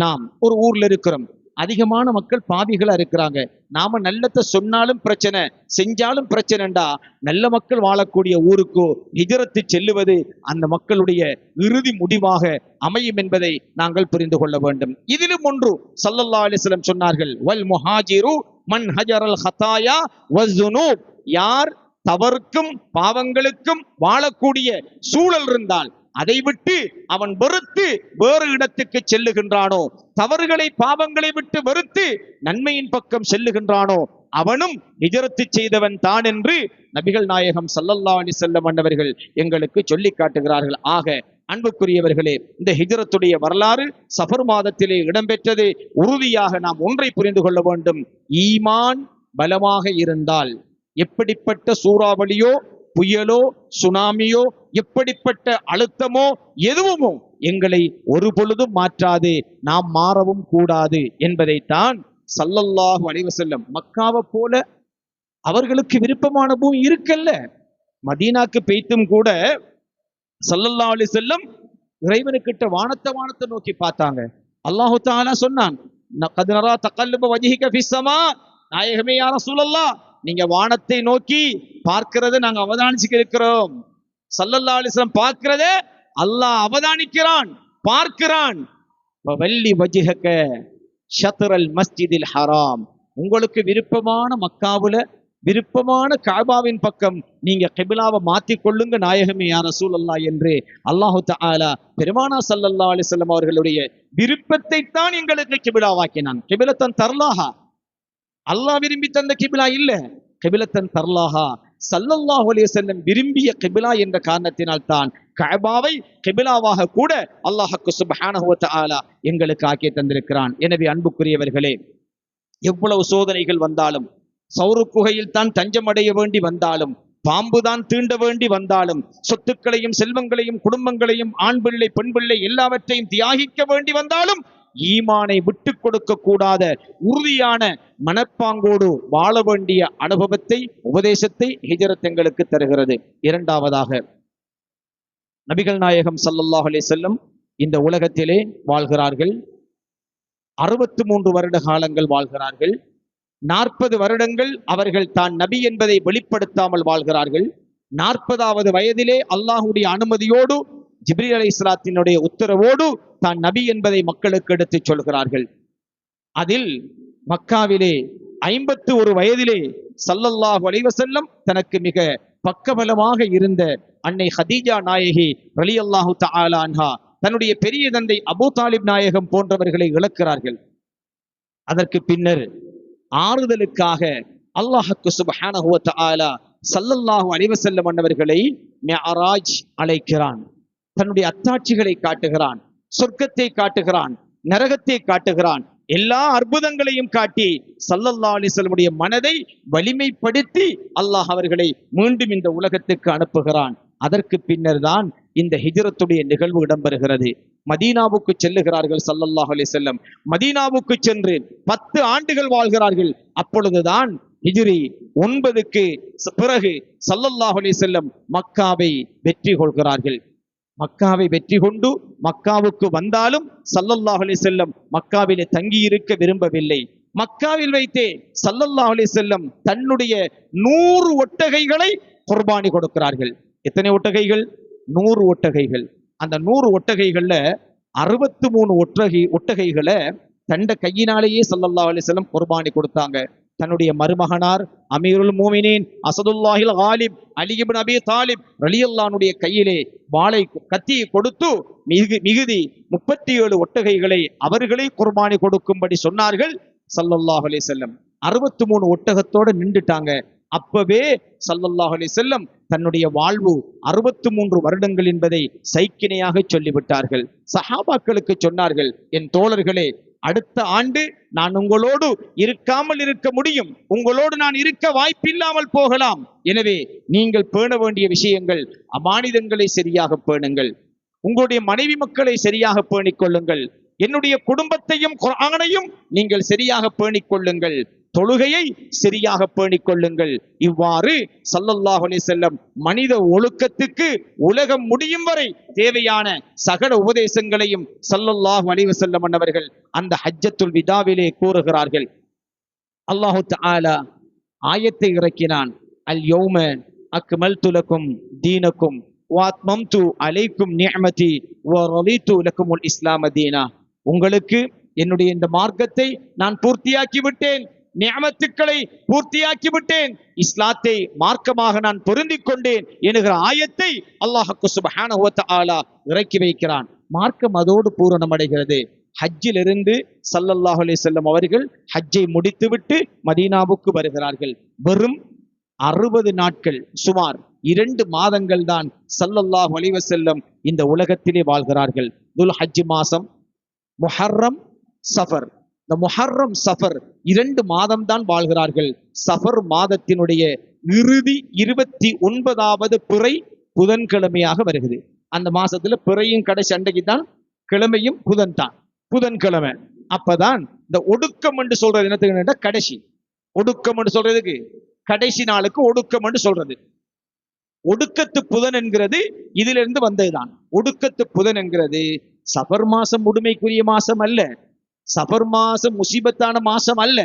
நாம் ஒரு ஊர்ல இருக்கிறோம், அதிகமான மக்கள் பாவிகளா இருக்கிறாங்க, நாம நல்லத்தை சொன்னாலும் பிரச்சனை, செஞ்சாலும் பிரச்சனைண்டா நல்ல மக்கள் வாழக்கூடிய ஊருக்கு ஹிஜ்ரத்து செல்லுவது அந்த மக்களுடைய இறுதி முடிவாக அமையும் என்பதை நாங்கள் புரிந்து கொள்ள வேண்டும். இதிலும் ஒன்று ஸல்லல்லாஹு அலைஹி வஸல்லம் சொன்னார்கள், வல் முஹாஜிரு மன் ஹஜரல் ஹதாயா வஸ்ஸுனூப், யார் தவறுக்கும் பாவங்களுக்கும் வாழக்கூடிய சூழல் இருந்தால் அதை விட்டு அவன் வெறுத்து வேறு இடத்துக்கு செல்லுகின்றானோ, தவறுகளை பாவங்களை விட்டு வெறுத்து நன்மையின் பக்கம் செல்லுகின்றானோ அவனும் ஹிஜ்ரத்து செய்தவன் தான் என்று நபிகள் நாயகம் ஸல்லல்லாஹு அலைஹி வஸல்லம் அன்னவர்கள் எங்களுக்கு சொல்லி காட்டுகிறார்கள். ஆக அன்புக்குரியவர்களே, இந்த ஹிஜ்ரத்துடைய வரலாறு சஃபர் மாதத்திலே இடம்பெற்றது. உறுதியாக நாம் ஒன்றை புரிந்து கொள்ள வேண்டும், ஈமான் பலமாக இருந்தால் எப்படிப்பட்ட சூறாவளியோ புயலோ சுனாமியோ எப்படிப்பட்ட அழுத்தமோ எதுவுமோ எங்களை ஒரு பொழுதும் மாற்றாது, நாம் மாறவும் கூடாது என்பதைத்தான் ஸல்லல்லாஹு அலைஹி வஸல்லம், மக்காவை போல அவர்களுக்கு விருப்பமான பூமி இருக்கல்ல, மதீனாக்கு பெய்த்தும் கூட ஸல்லல்லாஹு அலைஹி வஸல்லம் இறைவனுக்கிட்ட வானத்தை நோக்கி பார்த்தாங்க. அல்லாஹு தஆலா சொன்னான், கத் நரா தகல்லுப வஜ்ஹிக ஃபிஸ் ஸமா, நாயகமே யா ரசூலல்லாஹ், நீங்க வானத்தை நோக்கி பார்க்கிறத நாங்க அவதானிச்சுக்க இருக்கிறோம். ஸல்லல்லாஹு அலைஹி வஸல்லம் பார்க்கிறத அல்லாஹ் அவதானிக்கிறான், பார்க்கிறான். வல்லி வஜ்ஹக ஷத்ரல் மஸ்ஜிதில் ஹராம், உங்களுக்கு விருப்பமான மக்காவுல விருப்பமான கஅபாவின் பக்கம் நீங்க கிப்லாவை மாத்திக் கொள்ளுங்க நாயகமே யா ரசூலல்லாஹ் என்று அல்லாஹு தஆலா பெருமானார் ஸல்லல்லாஹு அலைஹி வஸல்லம் அவர்களுடைய விருப்பத்தை தான் எங்களுக்கு கிப்லாவாக்கினான். கிப்லத்தன் தர்லாஹா, அல்லாஹ் விரும்பி தந்த கிபிலா இல்ல, கிபிலத்தன் தர்லாஹா, ஸல்லல்லாஹு அலைஹி வஸல்லம் விரும்பிய கிபிலா என்ற காரணத்தினால் தான் கஅபாவை கிபிலாவாக கூட அல்லாஹ் சுப்ஹானஹு வ தஆலா எங்களுக்கு ஆக்கி தந்திருக்கிறான். எனவே அன்புக்குரியவர்களே, எவ்வளவு சோதனைகள் வந்தாலும், சௌரு குகையில் தான் தஞ்சம் அடைய வேண்டி வந்தாலும், பாம்பு தான் தீண்ட வேண்டி வந்தாலும், சொத்துக்களையும் செல்வங்களையும் குடும்பங்களையும் ஆண் பிள்ளை பெண் பிள்ளை எல்லாவற்றையும் தியாகிக்க வேண்டி வந்தாலும், ஈமானை விட்டு கொடுக்க கூடாத உறுதியான மனப்பாங்கோடு வாழ வேண்டிய அனுபவத்தை, உபதேசத்தை ஹிஜ்ரத் எங்களுக்கு தருகிறது. இரண்டாவதாக, நபிகள் நாயகம் ஸல்லல்லாஹு அலைஹி வஸல்லம் இந்த உலகத்திலே வாழ்கிறார்கள். 63 வருட காலங்கள் வாழ்கிறார்கள். 40 வருடங்கள் அவர்கள் தான் நபி என்பதை வெளிப்படுத்தாமல் வாழ்கிறார்கள். 40வது வயதிலே அல்லாஹ்வுடைய அனுமதியோடு ஜிப்ரீல் அலைஹிஸ்ஸலாத்தினுடைய உத்தரவோடு தான் நபி என்பதை மக்களுக்கு எடுத்துச் சொல்கிறார்கள். அதில் மக்காவிலே 51 வயதிலே ஸல்லல்லாஹு அலைஹி வஸல்லம் தனக்கு மிக பக்கபலமாக இருந்த அன்னை ஹதீஜா நாயகி ரலியல்லாஹு தஆலா அன்ஹா தன்னுடைய பெரிய தந்தை அபூ தாலிப் நாயகம் போன்றவர்களை இழக்கிறார்கள். அதற்கு பின்னர் ஆறுதலுக்காக அல்லாஹ் சுப்ஹானஹு வ தஆலா ஸல்லல்லாஹு அலைஹி வஸல்லம் அன்னவர்களை மிஅராஜ் அழைக்கிறான். தன்னுடைய அத்தாட்சிகளை காட்டுகிறான், சொர்க்கத்தை காட்டுகிறான், நரகத்தை காட்டுகிறான், எல்லா அற்புதங்களையும் காட்டி ஸல்லல்லாஹு அலைஹி வஸல்லம் மனதை வலிமைப்படுத்தி அல்லாஹ் அவர்களை மீண்டும் இந்த உலகத்துக்கு அனுப்புகிறான். அதற்கு பின்னர் தான் இந்த ஹிஜ்ரத்துடைய நிகழ்வு இடம்பெறுகிறது. மதீனாவுக்கு செல்லுகிறார்கள் ஸல்லல்லாஹு அலைஹி வஸல்லம். மதீனாவுக்கு சென்று 10 ஆண்டுகள் வாழ்கிறார்கள். அப்பொழுதுதான் ஹிஜ்ரி 9க்கு பிறகு ஸல்லல்லாஹு அலைஹி வஸல்லம் மக்காவை வெற்றி கொள்கிறார்கள். மக்காவை வெற்றி கொண்டு மக்காவுக்கு வந்தாலும் ஸல்லல்லாஹு அலைஹி வஸல்லம் மக்காவிலே தங்கியிருக்க விரும்பவில்லை. மக்காவில் வைத்தே ஸல்லல்லாஹு அலைஹி வஸல்லம் தன்னுடைய 100 ஒட்டகைகளை குர்பானி கொடுக்கிறார்கள். எத்தனை ஒட்டகைகள்? 100 ஒட்டகைகள். அந்த 100 ஒட்டகைகள்ல 63 ஒட்டகைகளை தண்ட கையினாலேயே ஸல்லல்லாஹு அலைஹி வஸல்லம் குர்பானி கொடுத்தாங்க. தன்னுடைய மருமகனார் அமீருல் மூமினீன் அஸதுல்லாஹில் காலிப் அலி இப்னு அபி தாலிப் ரலியல்லாஹு அன்ஹுடைய கையிலே வாளை கத்தியை கொடுத்து மிகுதி 37 ஒட்டகைகளை அவர்களை குர்பானி கொடுக்கும்படி சொன்னார்கள் ஸல்லல்லாஹு அலைஹி வஸல்லம். 63 ஒட்டகத்தோட நின்றுட்டாங்க. அப்பவே ஸல்லல்லாஹு அலைஹி வஸல்லம் தன்னுடைய வாழ்வு 63 வருடங்கள் என்பதை சைக்கிணையாக சொல்லிவிட்டார்கள். சஹாபாக்களுக்கு சொன்னார்கள், என் தோழர்களே, அடுத்த ஆண்டு நான் உங்களோடு இருக்காமல் இருக்க முடியும், உங்களோடு நான் இருக்க வாய்ப்பில்லாமல் போகலாம். எனவே நீங்கள் பேண வேண்டிய விஷயங்கள், அமானிதங்களை சரியாக பேணுங்கள், உங்களுடைய மனைவி மக்களை சரியாக பேணிக் கொள்ளுங்கள், என்னுடைய குடும்பத்தையும் குர்ஆனையும் நீங்கள் சரியாக பேணிக் கொள்ளுங்கள், தொழுகையை சரியாக பேணிக் கொள்ளுங்கள். இவ்வாறு ஸல்லல்லாஹு அலைஹி வஸல்லம் மனித ஒழுக்கத்துக்கு உலகம் முடியும் வரை தேவையான சகல உபதேசங்களையும் ஸல்லல்லாஹு அலைஹி வஸல்லம் அவர்கள் அந்த ஹஜ்ஜத்துல் விதாவிலே கூறுகிறார்கள். அல்லாஹு தஆலா ஆயத்தை இறக்கினான். அல் யௌம அக்மல்து லக்கும் தீனக்கும் வஅத்மம்து அலைக்கும் நிஅமதி வரலிது லக்குமுல் இஸ்லாம தீனா. உங்களுக்கு என்னுடைய இந்த மார்க்கத்தை நான் பூர்த்தியாக்கி விட்டேன், நிஅமத்துக்களை பூர்த்தியாக்கி விட்டேன், இஸ்லாத்தை மார்க்கமாக நான் பொருந்திக் கொண்டேன் என்கிற ஆயத்தை அல்லாஹ் சுப்ஹானஹு வ தஆலா இறக்கி வைக்கிறான். மார்க்கம் அதோடு பூரணமடைகிறது. ஹஜ்ஜிலிருந்து ஸல்லல்லாஹு அலைஹி வஸல்லம் அவர்கள் ஹஜ்ஜை முடித்துவிட்டு மதீனாவுக்கு வருகிறார்கள். வெறும் 60 நாட்கள், சுமார் 2 மாதங்கள் தான் ஸல்லல்லாஹு அலைஹி வஸல்லம் இந்த உலகத்திலே வாழ்கிறார்கள். துல் ஹஜ் மாசம், முஹர்ரம், சஃபர். இந்த முஹர்ரம் சஃபர் 2 மாதம் தான் வாழ்கிறார்கள். சஃபர் மாதத்தினுடைய இறுதி 29வது பிறை புதன்கிழமையாக வருகிறது. அந்த மாசத்துல பிறையும் கடைசி அண்டைக்கு தான், கிழமையும் புதன் தான், புதன்கிழமை. அப்பதான் இந்த ஒடுக்கம் என்று சொல்றது என்னத்துக்கு, கடைசி ஒடுக்கம் என்று சொல்றதுக்கு கடைசி நாளுக்கு ஒடுக்கம் என்று சொல்றது. ஒடுக்கத்து புதன் என்கிறது இதிலிருந்து வந்ததுதான். ஒடுக்கத்து புதன் என்கிறது சஃபர் மாசம் முழுமைக்குரிய மாசம் அல்ல, சஃபர் மாசம் முசீபத்தான மாசம் அல்ல.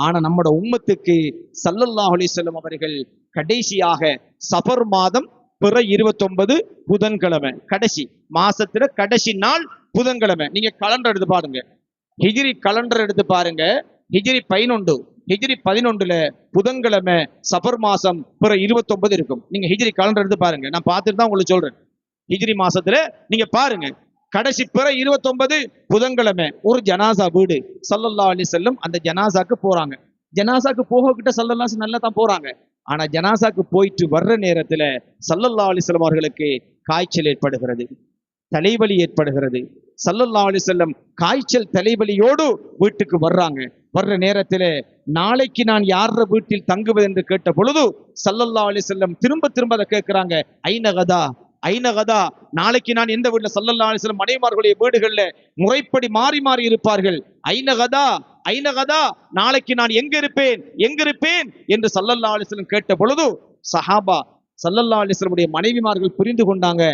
ஆனா நம்மட உம்மத்துக்கு ஸல்லல்லாஹு அலைஹி வஸல்லம் அவர்கள் கடைசியாக சஃபர் மாதம் பிற 29 புதன்கிழமை, கடைசி மாசத்துல கடைசி நாள் புதன்கிழமை. நீங்க கலண்டர் எடுத்து பாருங்க, ஹிஜ்ரி கலண்டர் எடுத்து பாருங்க. ஹிஜ்ரி 11, ஹிஜ்ரி 11ல புதன்கிழமை சஃபர் மாசம் பிற 29 இருக்கும். நீங்க ஹிஜ்ரி கலண்டர் எடுத்து பாருங்க, நான் பார்த்துட்டு தான் உங்களுக்கு சொல்றேன். ஹிஜ்ரி மாசத்துல நீங்க பாருங்க, கடைசி பிற 29 புதன்கிழமை ஒரு ஜனாசா வீடு. ஸல்லல்லாஹு அலைஹி வஸல்லம் அந்த ஜனாசாக்கு போறாங்க. ஜனாசாக்கு போகக்கிட்ட ஸல்லல்லாஹு நல்லா தான் போறாங்க. ஆனா ஜனாசாக்கு போயிட்டு வர்ற நேரத்துல ஸல்லல்லாஹு அலைஹி வஸல்லம் அவர்களுக்கு காய்ச்சல் ஏற்படுகிறது, தலைவலி ஏற்படுகிறது. ஸல்லல்லாஹு அலைஹி வஸல்லம் காய்ச்சல் தலைவலியோடு வீட்டுக்கு வர்றாங்க. வர்ற நேரத்துல நாளைக்கு நான் யார வீட்டில் தங்குவது என்று கேட்ட பொழுது ஸல்லல்லாஹு அலைஹி வஸல்லம் திரும்ப திரும்ப அதை கேட்கிறாங்க. ஐனகதா, ஐனகதா, நாளைக்கு நான் எந்த வீட்டுல? ஸல்லல்லாஹு அலைஹி வஸல்லம் மனைவிமார்களுடைய வீடுகள்ல முறைப்படி மாறி மாறி இருப்பார்கள். ஐனகதா, ஐனகதா, நாளைக்கு நான் எங்க இருப்பேன், எங்க இருப்பேன் என்று ஸல்லல்லாஹு அலைஹி வஸல்லம் கேட்ட பொழுது சஹாபா ஸல்லல்லாஹு அலைஹி வஸல்லம் மனைவிமார்கள் புரிந்து கொண்டாங்க.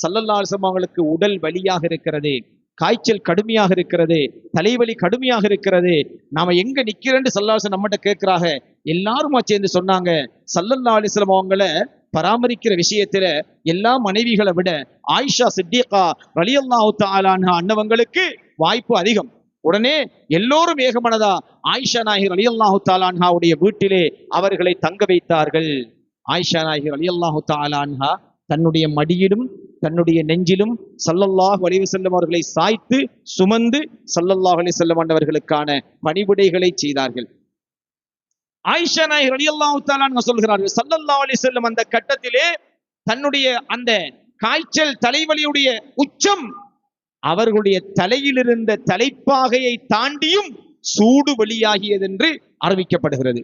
ஸல்லல்லாஹு அலைஹி வஸல்லம் அவங்களுக்கு உடல் வலியாக இருக்கிறது, காய்ச்சல் கடுமையாக இருக்கிறது, தலைவலி கடுமையாக இருக்கிறது, நாம எங்க நிக்கிறேன்னு ஸல்லல்லாஹு அலைஹி வஸல்லம் நம்மகிட்ட கேட்கிறாங்க. எல்லாருமா சேர்ந்து சொன்னாங்க, ஸல்லல்லாஹு அலைஹி வஸல்லம் அவங்களை பராமரிக்கிற விஷயத்துல எல்லா மனைவிகளை விட ஆயிஷா சித்திகா ரலியல்லாஹு தஆலா அன்ஹா அன்னவங்களுக்கு வாய்ப்பு அதிகம். உடனே எல்லோரும் ஏகமனதா ஆயிஷா நாயகி ரலியல்லாஹு தஆலா அன்ஹாவுடைய வீட்டிலே அவர்களை தங்க வைத்தார்கள். ஆயிஷா நாயகி ரலியல்லாஹு தஆலா அன்ஹா தன்னுடைய மடியிலும் தன்னுடைய நெஞ்சிலும் ஸல்லல்லாஹு அலைஹி வஸல்லம் அவர்களை சாய்த்து சுமந்து ஸல்லல்லாஹு அலைஹி வஸல்லம் அவர்களுக்கான பணிவிடைகளை செய்தார்கள். ஆயிஷா நாயகி ரலியல்லாஹு தஆலா அன்ஹா சொல்கிறார்கள், ஸல்லல்லாஹு அலைஹி வஸல்லம் அந்த கட்டத்திலே தன்னுடைய அந்த காய்ச்சல் தலைவலியுடைய உச்சம் அவர்களுடைய தலையில் இருந்த தலைப்பாகையை தாண்டியும் சூடு வெளியாகியது என்று அறிவிக்கப்படுகிறது.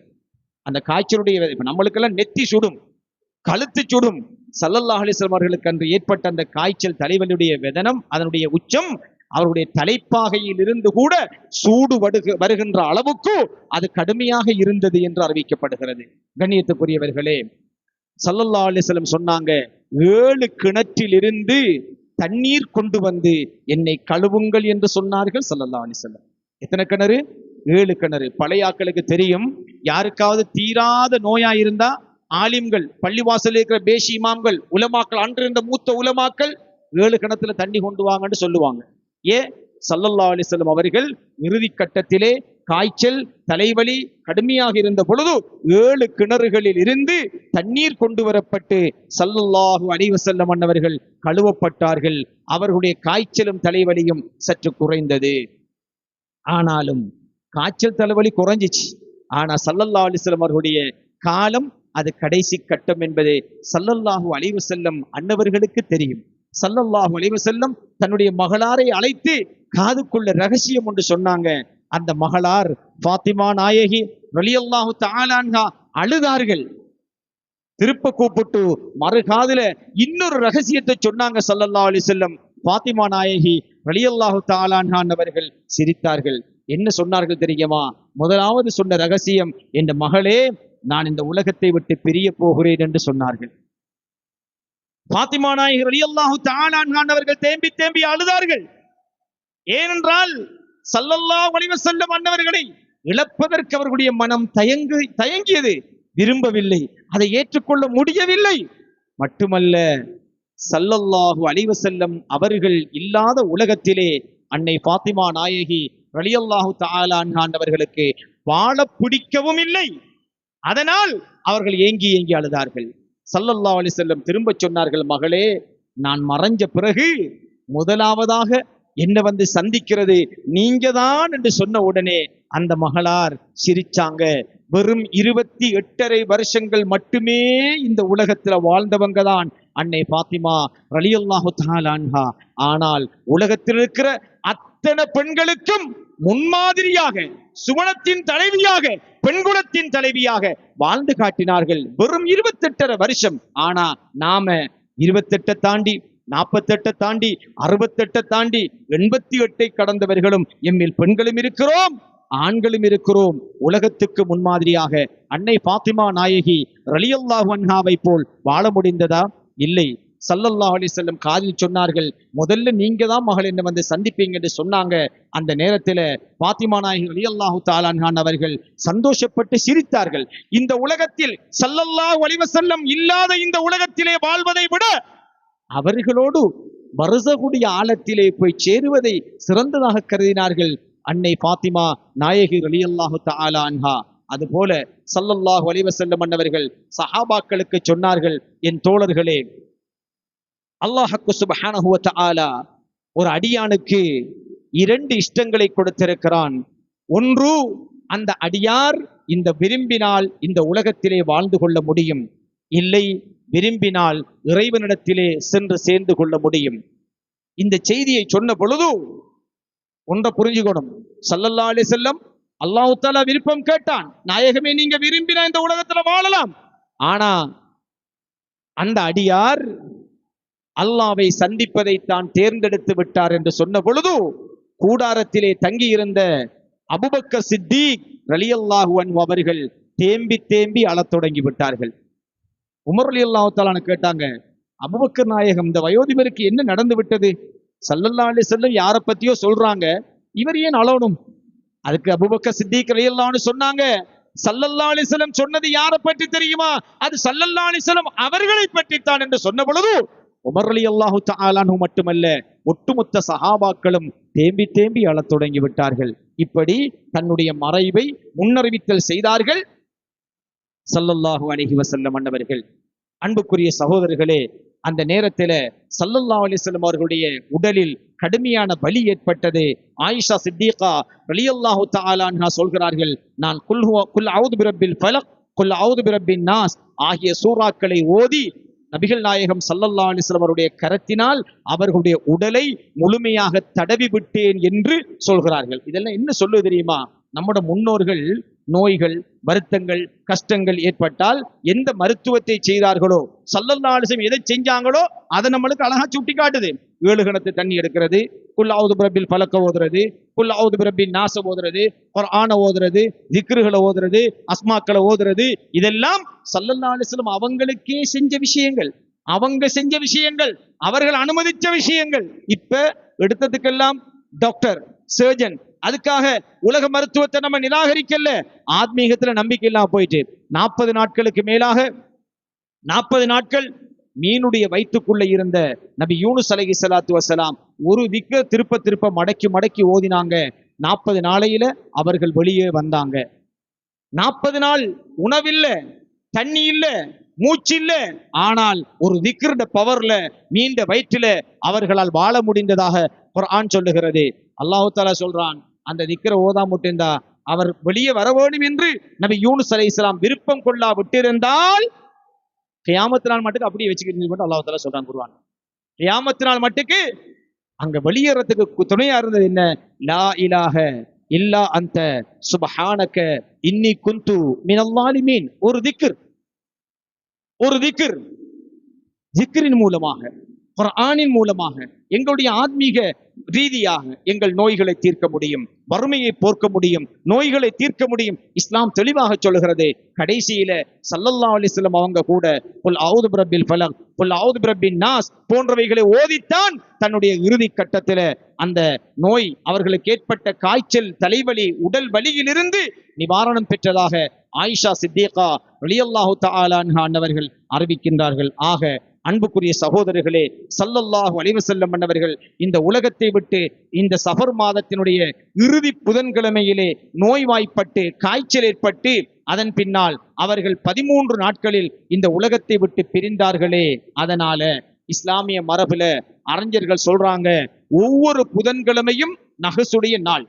அந்த காய்ச்சலுடைய நம்மளுக்கெல்லாம் நெத்தி சுடும், கழுத்து சுடும். ஸல்லல்லாஹு அலைஹி வஸல்லம் அவர்களுக்கு அன்று ஏற்பட்ட அந்த காய்ச்சல் தலைவலியுடைய வேதனம், அதனுடைய உச்சம் அவருடைய தலைப்பாகையில் இருந்து கூட சூடு வருகின்ற அளவுக்கு அது கடுமையாக இருந்தது என்று அறிவிக்கப்படுகிறது. கண்ணியத்துக்குரியவர்களே, ஸல்லல்லாஹு அலைஹி வஸல்லம் சொன்னாங்க, 7 கிணற்றில் இருந்து தண்ணீர் கொண்டு வந்து என்னை கழுவுங்கள் என்று சொன்னார்கள் ஸல்லல்லாஹு அலைஹி வஸல்லம். எத்தனை கிணறு? 7 கிணறு. பழைய ஆட்களுக்கு தெரியும், யாருக்காவது தீராத நோயா இருந்தா ஆலிம்கள், பள்ளிவாசல் இருக்கிற பேஷி இமாம்கள், உலமாக்கள், அன்று இருந்த மூத்த உலமாக்கள் 7 கிணத்துல தண்ணி கொண்டு வாங்கன்னு சொல்லுவாங்க. ஏன்? ஸல்லல்லாஹு அலைஹி வஸல்லம் அவர்கள் இறுதி கட்டத்திலே காய்ச்சல், தலைவலி கடுமையாக இருந்த பொழுது 7 கிணறுகளில் இருந்து தண்ணீர் கொண்டு வரப்பட்டு ஸல்லல்லாஹு அலைஹி வஸல்லம் அன்னவர்கள் கழுவப்பட்டார்கள். அவர்களுடைய காய்ச்சலும் தலைவலியும் சற்று குறைந்தது. ஆனாலும் காய்ச்சல் தலைவலி குறைஞ்சிச்சு. ஆனா ஸல்லல்லாஹு அலைஹி வஸல்லம் அவர்களுடைய காலம் அது கடைசி கட்டம் என்பது ஸல்லல்லாஹு அலைஹி வஸல்லம் அன்னவர்களுக்கு தெரியும். ஸல்லல்லாஹு அலைஹி வஸல்லம் தன்னுடைய மகளாரை அழைத்து காதுக்குள்ள ரகசியம் ஒன்று சொன்னாங்க. அந்த மகளார் ஃபாத்திமா நாயகி ரலியல்லாஹு தஆலா அன்ஹா அழுதார்கள். திருப்ப கூப்பிட்டு மறுகாதுல இன்னொரு ரகசியத்தை சொன்னாங்க ஸல்லல்லாஹு அலைஹி வஸல்லம். ஃபாத்திமா நாயகி ரலியல்லாஹு தஆலா அன்ஹா அவர்கள் சிரித்தார்கள். என்ன சொன்னார்கள் தெரியுமா? முதலாவது சொன்ன ரகசியம், என் மகளே, நான் இந்த உலகத்தை விட்டு பிரிய போகிறேன் என்று சொன்னார்கள். ஃபாத்திமா நாயகி ரலியல்லாஹு தஆலா அன்ஹா அவர்கள் தேம்பி தேம்பி அழுதார்கள். ஏனென்றால் ஸல்லல்லாஹு அலைஹி வஸல்லம் அன்னவர்களை இழப்பதற்கு அவர்களுடைய மனம் தயங்கியது, விரும்பவில்லை, அதை ஏற்றுக்கொள்ள முடியவில்லை. மட்டுமல்ல, ஸல்லல்லாஹு அலைஹி வஸல்லம் அவர்கள் இல்லாத உலகத்திலே அன்னை ஃபாத்திமா நாயகி ரலியல்லாஹு தஆலா அன்ஹா அவர்களுக்கு வாழ பிடிக்கவும் இல்லை. அதனால் அவர்கள் ஏங்கி ஏங்கி அழுதார்கள். ஸல்லல்லாஹு அலைஹி வஸல்லம் திரும்ப சொன்னார்கள், மகளே, நான் மறைஞ்ச பிறகு முதலாவதாக என்ன வந்து சந்திக்கிறது நீங்க தான் என்று சொன்ன உடனே அந்த மகளார் சிரிச்சாங்க. வெறும் 28.5 வருஷங்கள் மட்டுமே இந்த உலகத்துல வாழ்ந்தவங்க தான் அன்னை ஃபாத்திமா ரலியல்லாஹு தஆலா அன்ஹா. ஆனால் உலகத்தில் இருக்கிற அத்தனை பெண்களுக்கும் முன்மாதிரியாக, சுவனத்தின் தலைவியாக, பெண்குலத்தின் தலைவியாக வாழ்ந்து காட்டினார்கள். வெறும் 28.5 வருஷம். ஆனா நாம 28 தாண்டி, 48 தாண்டி, 68 தாண்டி, 88 கடந்தவர்களும் எம்மில் பெண்களும் இருக்கிறோம், ஆண்களும் இருக்கிறோம். உலகத்துக்கு முன்மாதிரியாக அன்னை ஃபாத்திமா நாயகி ரலியல்லாஹு அன்ஹாவை போல் வாழ முடிந்ததா? இல்லை. ஸல்லல்லாஹு அலைஹி வஸல்லம் காதில் சொன்னார்கள், முதல்ல நீங்க தான் மகள் என்ன வந்து சந்திப்பீங்க என்று சொன்னாங்க. அந்த நேரத்தில் ஃபாத்திமா நாயகி ரலியல்லாஹு தஆலா அன்ஹா அவர்கள் சந்தோஷப்பட்டு சிரித்தார்கள். இந்த உலகத்தில் ஸல்லல்லாஹு அலைஹி வஸல்லம் இல்லாத இந்த உலகத்திலே வாழ்வதை விட அவர்களோடு பர்ஸகுடைய ஆழத்திலே போய் சேருவதை சிறந்ததாக கருதினார்கள் அன்னை ஃபாத்திமா நாயகி ரலியல்லாஹு தஆலா அன்ஹா. அதுபோல ஸல்லல்லாஹு அலைஹி வஸல்லம் அன்னவர்கள் சஹாபாக்களுக்கு சொன்னார்கள், என் தோழர்களே, அல்லாஹ் சுப்ஹானஹு வ தஆலா ஒரு அடியானுக்கு 2 இஷ்டங்களை கொடுத்திருக்கிறான். ஒன்று, அந்த அடியார் இந்த விரும்பினால் இந்த உலகத்திலே வாழ்ந்து கொள்ள முடியும், இல்லை விரும்பினால் இறைவனிடத்திலே சென்று சேர்ந்து கொள்ள முடியும். இந்த செய்தியை சொன்ன பொழுது ஒன்றை புரிஞ்சுக்கணும். ஸல்லல்லாஹு அலைஹி வஸல்லம் அல்லாஹ் தஆலா விருப்பம் கேட்டான், நாயகமே நீங்க விரும்பினா இந்த உலகத்துல வாழலாம். ஆனா அந்த அடியார் அல்லாஹ்வை சந்திப்பதை தான் தேர்ந்தெடுத்து விட்டார் என்று சொன்ன பொழுது கூடாரத்திலே தங்கி இருந்த அபூபக்கர் சித்தீக் ரலியல்லாஹு அன்ஹு அவர்கள் தேம்பி தேம்பி அழத் தொடங்கி விட்டார்கள். உமர் ரலியல்லாஹு தஆலா கேட்டாங்க, அபூபக்கர் நாயகம், இந்த வயோதிபருக்கு என்ன நடந்து விட்டது? ஸல்லல்லாஹு அலைஹி வஸல்லம் யாரை பத்தியோ சொல்றாங்க, இவர் ஏன் அழணும்? அதுக்கு அபூபக்கர் சித்தீக் ரலியல்லாஹு அன்ஹு சொன்னாங்க, ஸல்லல்லாஹு அலைஹி வஸல்லம் சொன்னது யாரை பற்றி தெரியுமா? அது ஸல்லல்லாஹு அலைஹி வஸல்லம் அவர்களை பற்றித்தான் என்று சொன்ன பொழுது உமர் ரலியல்லாஹு தஆலா அன்ஹு மட்டுமல்ல, ஒட்டுமொத்த சஹாபாக்களும் தேம்பி தேம்பி அழத் தொடங்கி விட்டார்கள். இப்படி தன்னுடைய மறைவை முன்னறிவித்தல் செய்தார்கள் ஸல்லல்லாஹு அலைஹி வஸல்லம் அன்னவர்கள். அன்புக்குரிய சகோதரர்களே, அந்த நேரத்தில் ஸல்லல்லாஹு அலைஹி வஸல்லம் அவர்களுடைய உடலில் கடுமையான வலி ஏற்பட்டது. ஆயிஷா சித்திகா ரலியல்லாஹு தஆலா அன்ஹா சொல்கிறார்கள், நான் குல் அஊது பிரப்பில் ஃபலக், குல் அஊது பிரப்பின் நாஸ் ஆகிய சூறாக்களை ஓதி நபிகள் நாயகம் ஸல்லல்லாஹு அலைஹி வஸல்லம் அவருடைய கரத்தினால் அவர்களுடைய உடலை முழுமையாக தடவி விட்டேன் என்று சொல்கிறார்கள். இதெல்லாம் என்ன சொல்லுது தெரியுமா? நம்முடைய முன்னோர்கள் நோய்கள், வருத்தங்கள், கஷ்டங்கள் ஏற்பட்டால் எந்த மருத்துவத்தை செய்தார்களோ, ஸல்லல்லாஹு அலைஹி வஸல்லம் எதை செஞ்சாங்களோ அதை நம்மளுக்கு அழகா சுட்டி காட்டுது. 7 கணத்து தண்ணி எடுக்கிறது, குல் அஊது பிரப்பில் ஃபலக் ஓதுறது, குல் அஊது பிரப்பின் நாஸ் ஓதுறது, குர்ஆனை ஓதுறது, திக்ருகளை ஓதுறது, அஸ்மாக்களை ஓதுறது, இதெல்லாம் ஸல்லல்லாஹு அலைஹி வஸல்லம் அவங்களுக்கே செஞ்ச விஷயங்கள். அவங்க செஞ்ச விஷயங்கள், அவர்கள் அனுமதிச்ச விஷயங்கள். இப்ப எடுத்ததுக்கெல்லாம் டாக்டர், சர்ஜன், அதுக்காக உலக மருத்துவத்தை நம்ம நிராகரிக்கல. ஆத்மீகத்துல நம்பிக்கை இல்லாம போயிட்டு 40 நாட்களுக்கு மேலாக 40 நாட்கள் மீனுடைய வயிற்றுக்குள்ள இருந்த நபி யூனுஸ் அலைஹிஸ்ஸலாத்து வஸ்ஸலாம் ஒரு திக்க திருப்ப திருப்ப மடக்கி மடக்கி ஓதினாங்க. 40 நாளையில அவர்கள் வெளியே வந்தாங்க. 40 நாள் உணவில்ல, தண்ணி இல்ல, மூச்சு இல்ல. ஆனால் ஒரு திக்ருட பவர்ல மீண்ட வயிற்றில அவர்களால் வாழ முடிந்ததாக குர்ஆன் சொல்லுகிறது. அல்லாஹ் தஆலா சொல்றான், அந்த திக்ரை ஓதாம விட்டிருந்தா அவர் வெளியே வர வேண்டும் என்று நபி யூனுஸ் அலைஹிஸ்ஸலாம் விருப்பம் கொள்ளா விட்டிருந்தால் கியாமத்து நாள் மட்டுக்கு அப்படியே வச்சுக்கிட்டு அல்லாஹ் தஆலா சொல்றான் குர்ஆன். கியாமத்து நாள் மட்டுக்கு அங்க வெளியேறதுக்கு துணையா இருந்தது என்ன? லா இலாஹ இல்லா அன்த சுப்ஹானக இன்னி குந்து மினல் ஸாலிமீன். ஒரு திக்ர், ஒரு திக்ர். திக்ரின் மூலமாக, குர்ஆனின் மூலமாக எங்களுடைய ஆத்மீக ரீதியாக எங்கள் நோய்களை தீர்க்க முடியும், வறுமையை போக்க முடியும், நோய்களை தீர்க்க முடியும். இஸ்லாம் தெளிவாக சொல்லுகிறது. கடைசியில ஸல்லல்லாஹு அலைஹி வஸல்லம் அவங்க கூட குல் அஊது பிரப்பில் ஃபலக், குல் அஊது பிரப்பின் நாஸ் போன்றவைகளை ஓதித்தான் தன்னுடைய இறுதி கட்டத்தில அந்த நோய், அவர்களுக்கு ஏற்பட்ட காய்ச்சல், தலைவலி, உடல் வலியிலிருந்து நிவாரணம் பெற்றதாக ஆயிஷா சித்திகா ரலியல்லாஹு தஆலா அன்ஹா அன்னவர்கள் அறிவிக்கின்றார்கள். ஆக அன்புக்குரிய சகோதரர்களே, ஸல்லல்லாஹு அலைஹி வஸல்லம் அன்னவர்கள் இந்த உலகத்தை விட்டு இந்த சஃபர் மாதத்தினுடைய இறுதி புதன்கிழமையிலே நோய்வாய்ப்பட்டு காய்ச்சல் ஏற்பட்டு அதன் பின்னால் அவர்கள் 13 நாட்களில் இந்த உலகத்தை விட்டு பிரிந்தார்களே. அதனால இஸ்லாமிய மரபுல அறிஞர்கள் சொல்றாங்க, ஒவ்வொரு புதன்கிழமையும் நஹசுடைய நாள்,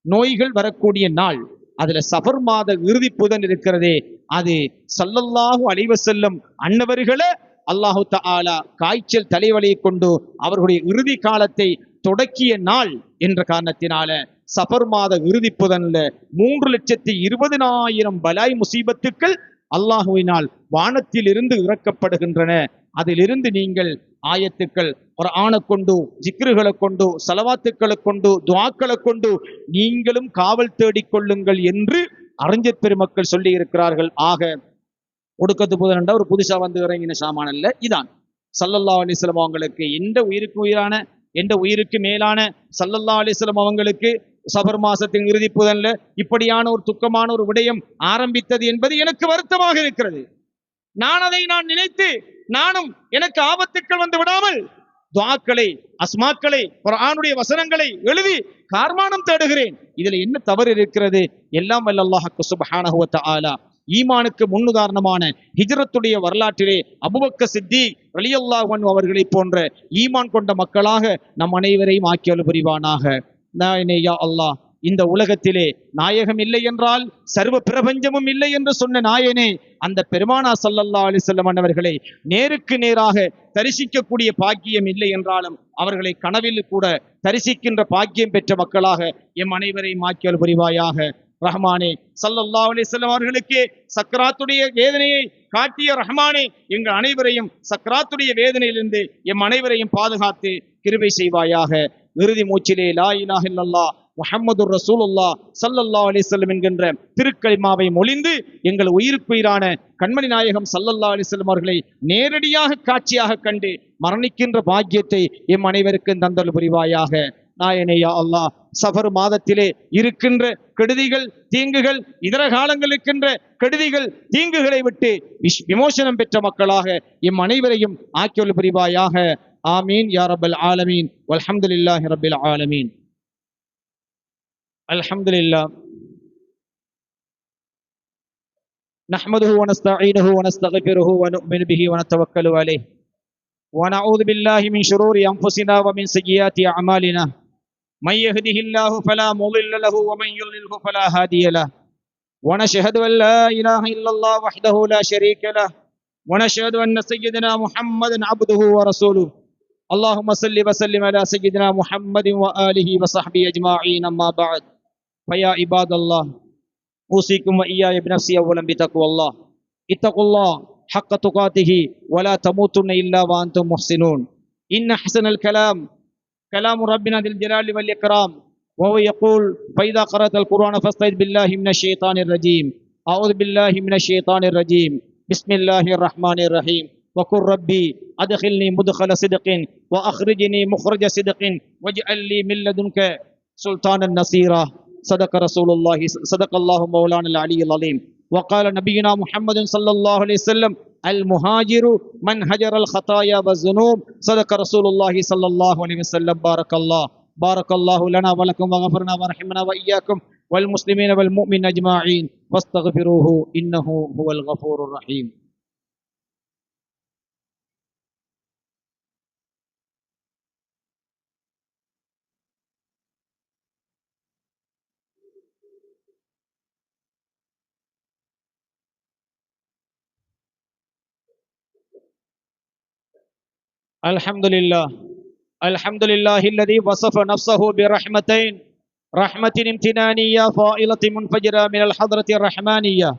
நோய்கள் வரக்கூடிய நாள். அதுல சஃபர் மாத இறுதி புதன் இருக்கிறதே, அது ஸல்லல்லாஹு அலைஹி வஸல்லம் அன்னவர்களை அல்லாஹு தஆலா காய்ச்சல் தலைவலியை கொண்டு அவர்களுடைய இறுதி காலத்தை தொடக்கிய நாள் என்ற காரணத்தினால சஃபர் மாத இறுதி புதன்ல 3,20,000 பலாய் முசீபத்துக்கள் அல்லாஹுவினால் வானத்தில் இருந்து இறக்கப்படுகின்றன. அதிலிருந்து நீங்கள் ஆயத்துக்கள் குர்ஆனை கொண்டு, ஜிக்ருகளை கொண்டு, ஸலவாத்துக்களை கொண்டு, துஆக்களை கொண்டு நீங்களும் காவல் தேடிக் கொள்ளுங்கள் என்று அறிஞர் பெருமக்கள் சொல்லி இருக்கிறார்கள். ஆக ஒடுக்கத்து புதன் ஒரு புதுசா வந்து இறங்கின சாமான் அல்ல. இதான் ஸல்லல்லாஹு அலைஹி வஸல்லம் அவங்களுக்கு, எந்த உயிருக்கு உயிரான, எந்த உயிருக்கு மேலான ஸல்லல்லாஹு அலைஹி வஸல்லம் அவங்களுக்கு சஃபர் மாசத்தின் இறுதி புதன்ல இப்படியான ஒரு துக்கமான ஒரு விடயம் ஆரம்பித்தது என்பது எனக்கு வருத்தமாக இருக்கிறது. நான் நினைத்து நானும் எனக்கு ஆபத்துக்கள் வந்து விடாமல் துஆக்களை, அஸ்மாக்களை, குர்ஆனுடைய வசனங்களை எழுதி கார்மானம் தேடுகிறேன். இதுல என்ன தவறு இருக்கிறது? எல்லாம் வல்ல அல்லாஹ் சுப்ஹானஹு வ தஆலா ஈமானுக்கு முன்னுதாரணமான ஹிஜ்ரத்துடைய வரலாற்றிலே அபூபக்கர் சித்தீக் ரலியல்லாஹு அன்ஹு அவர்களை போன்ற ஈமான் கொண்ட மக்களாக நம் அனைவரையும் ஆக்கி அருள் புரிவானாக. நாயனே யா அல்லாஹ், இந்த உலகத்திலே நாயகம் இல்லை என்றால் சர்வ பிரபஞ்சமும் இல்லை என்று சொன்ன நாயனே, அந்த பெருமானா ஸல்லல்லாஹு அலைஹி வஸல்லம் அவர்களை நேருக்கு நேராக தரிசிக்கக்கூடிய பாக்கியம் இல்லை என்றாலும் அவர்களை கனவில் கூட தரிசிக்கின்ற பாக்கியம் பெற்ற மக்களாக எம் அனைவரையும் ஆக்கி அருள் புரிவாயாக. ரஹ்மானே, ஸல்லல்லாஹு அலைஹி வஸல்லம் அவர்களுக்கு சக்ராத்துடைய வேதனையை காட்டிய ரஹ்மானே, எங்கள் அனைவரையும் சக்ராத்துடைய வேதனையிலிருந்து எம் அனைவரையும் பாதுகாத்து கிருபை செய்வாயாக. இறுதி மூச்சிலே லா இலாஹ இல்லல்லாஹ் முஹம்மதுர் ரசூலுல்லாஹ் ஸல்லல்லாஹு அலைஹி வஸல்லம் என்கின்ற திருக்கலிமாவை மொழிந்து எங்கள் உயிருக்குயிரான கண்மணி நாயகம் ஸல்லல்லாஹு அலைஹி வஸல்லம் அவர்களை நேரடியாக காட்சியாக கண்டு மரணிக்கின்ற பாக்கியத்தை எம் அனைவருக்கும் தந்தருள் புரிவாயாக. நாயனே யா அல்லாஹ், சஃபர் மாதத்திலே இருக்கின்ற கெடுதிகள், தீங்குகள், இதர காலங்கள் இருக்கின்ற கெடுதிகள், தீங்குகளை விட்டு விமோசனம் பெற்ற மக்களாக எம் அனைவரையும் ஆக்கியொல் புரிவாயாக. ஆமீன் யா ரப்பல் ஆலமீன். வல்ஹம்துலில்லாஹி ரப்பில் ஆலமீன். அல்ஹம்துலில்லாஹ் நஹ்மதுஹு வ நஸ்தஈனுஹு வ நஸ்தக்ஃபிருஹு வ நு'மினு பிஹி வ நதவக்கலு அலைஹி வ நஊது பில்லாஹி மின் ஷுரூரி அன்ஃபுஸினா வ மின் ஸய்யிஆத்தி அஅமாலினா. من يهده الله فلا مضل له ومن يضلل فلا هادي له ونشهد أن لا إله إلا الله وحده لا شريك له ونشهد أن سيدنا محمدا عبده ورسوله. اللهم صل وسلم على سيدنا محمد وآله وصحبه أجمعين. أما بعد، فيا عباد الله، أوصيكم وإياي بنفسي أولا بتقوى الله. اتقوا الله حق تقاته ولا تموتن إلا وأنتم محسنون. إن أحسن الكلام كلام ربنا ذي الجلال والإكرام، وهو يقول: فإذا قرأت القرآن فاستعذ بالله من الشيطان الرجيم. أعوذ بالله من الشيطان الرجيم. بسم الله الرحمن الرحيم. وقل ربي أدخلني مدخل صدق وأخرجني مخرج صدق واجعل لي من لدنك سلطانا نصيرا. صدق رسول الله، صدق الله مولانا العلي العظيم. وقال نبينا محمد صلى الله عليه وسلم: المهاجر من هجر الخطايا والذنوب. صدق رسول الله صلى الله عليه وسلم. بارك الله لنا ولكم وغفرنا ورحمنا وإياكم والمسلمين والمؤمنين أجمعين فاستغفروه إنه هو الغفور الرحيم. الحمد لله، الحمد لله الذي وصف نفسه برحمتين: رحمة امتنانية فائلة منفجرة من الحضرة الرحمانية،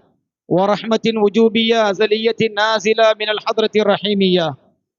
ورحمة وجوبية أزلية نازلة من الحضرة الرحيمية.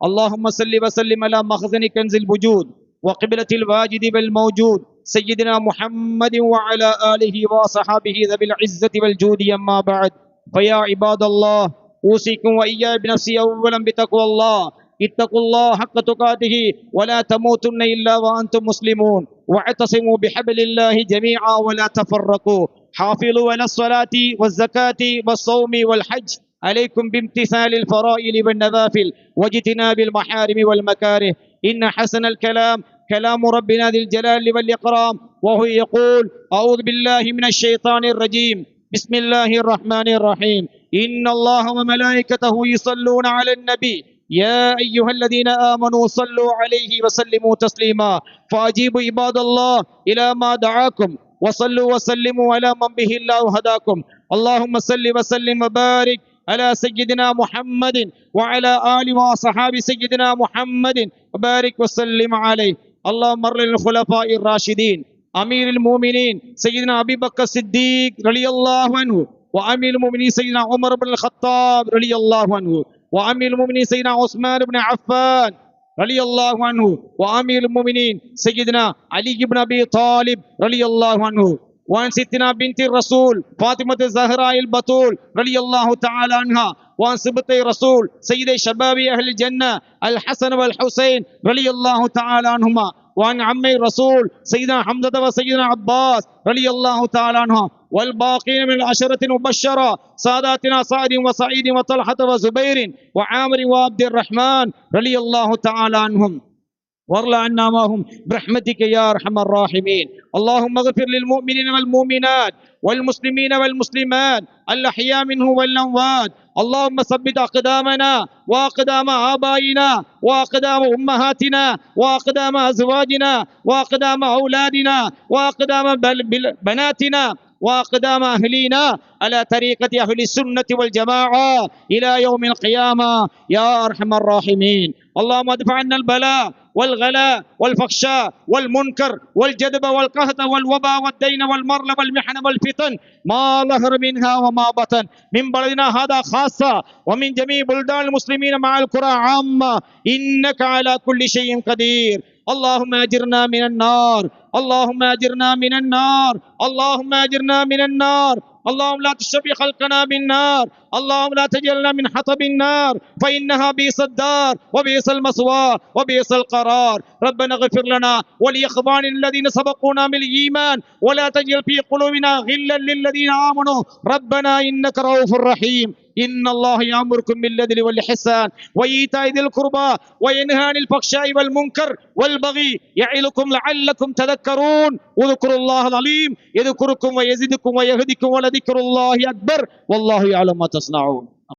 اللهم صل وسلم على مخزن كنز الوجود وقبلة الواجد والموجود سيدنا محمد وعلى آله وصحابه ذوي العزة والجود. أما بعد، فيا عباد الله، أوصيكم وإياي بنفسي أولا بتقوى الله. اتقوا الله حق تقاته ولا تموتن إلا وأنتم مسلمون، واعتصموا بحبل الله جميعا ولا تفرقوا. حافظوا على الصلاة والزكاة والصوم والحج، عليكم بامتثال الفرائض والنوافل واجتناب المحارم والمكاره. إن حسن الكلام كلام ربنا ذي الجلال والإكرام، وهو يقول: أعوذ بالله من الشيطان الرجيم، بسم الله الرحمن الرحيم. إن الله وملائكته يصلون على النبي يا أيها الذين آمنوا صلوا عليه وسلموا تسليما. فأجيبوا عباد الله إلى ما دعاكم وصلوا وسلموا على من به الله هداكم. اللهم صل وسلم وبارك على سيدنا محمد وعلى آل وصحاب سيدنا محمد وبارك وسلم عليه. اللهم ارض للخلفاء الراشدين أمير المؤمنين سيدنا أبي بكر الصديق رضي الله عنه، وأمير المؤمنين سيدنا عمر بن الخطاب رضي الله عنه، وأمير المؤمنين سيدنا عثمان بن عفان رضي الله عنه، وأمير المؤمنين سيدنا علي بن أبي طالب رضي الله عنه، وعن ستنا بنت الرسول فاطمة الزهراء البتول رضي الله تعالى عنها، وعن سبطي رسول سيد شباب أهل الجنة الحسن والحسين رضي الله تعالى عنهما، وعن عمي الرسول سيدنا حمزة وسيدنا عباس رضي الله تعالى عنها، والباقين من العشرة المبشرة ساداتنا سعد وسعيد وطلحة وزبير وعامر وعبد الرحمن رضي الله تعالى عنهم، وارض عنا معهم برحمتك يا أرحم الراحمين. اللهم اغفر للمؤمنين والمؤمنات والمسلمين والمسلمات الأحياء منهم والأموات. اللهم ثبت أقدامنا وأقدام آبائنا وأقدام أمهاتنا وأقدام أزواجنا وأقدام أولادنا وأقدام بناتنا وأقدام أهلينا على طريقة أهل السنة والجماعة إلى يوم القيامة يا أرحم الراحمين. اللهم ادفع عنا البلاء والغلاء والفحشاء والمنكر والجدب والقهط والوباء والدين والمرض والمحن والفتن ما ظهر منها وما بطن، من بلدنا هذا خاصة ومن جميع بلدان المسلمين مع القرى عامة، إنك على كل شيء قدير. اللهم أجرنا من النار، اللهم أجرنا من النار، اللهم أجرنا من النار. اللهم لا تشبه خلقنا بالنار، اللهم لا تجعلنا من حطب النار فإنها بئس الدار وبئس المثوى وبئس القرار. ربنا اغفر لنا ولإخواننا الذين سبقونا بالإيمان ولا تجعل في قلوبنا غلا للذين آمنوا ربنا إنك رؤوف رحيم. إن الله يأمركم بالعدل والإحسان وإيتاء ذي القربى وينهى عن الفحشاء والمنكر والبغي يعظكم لعلكم تذكرون. واذكروا الله العليم يذكركم ويزدكم ويهدكم ولذكر الله أكبر والله يعلم ما تصنعون.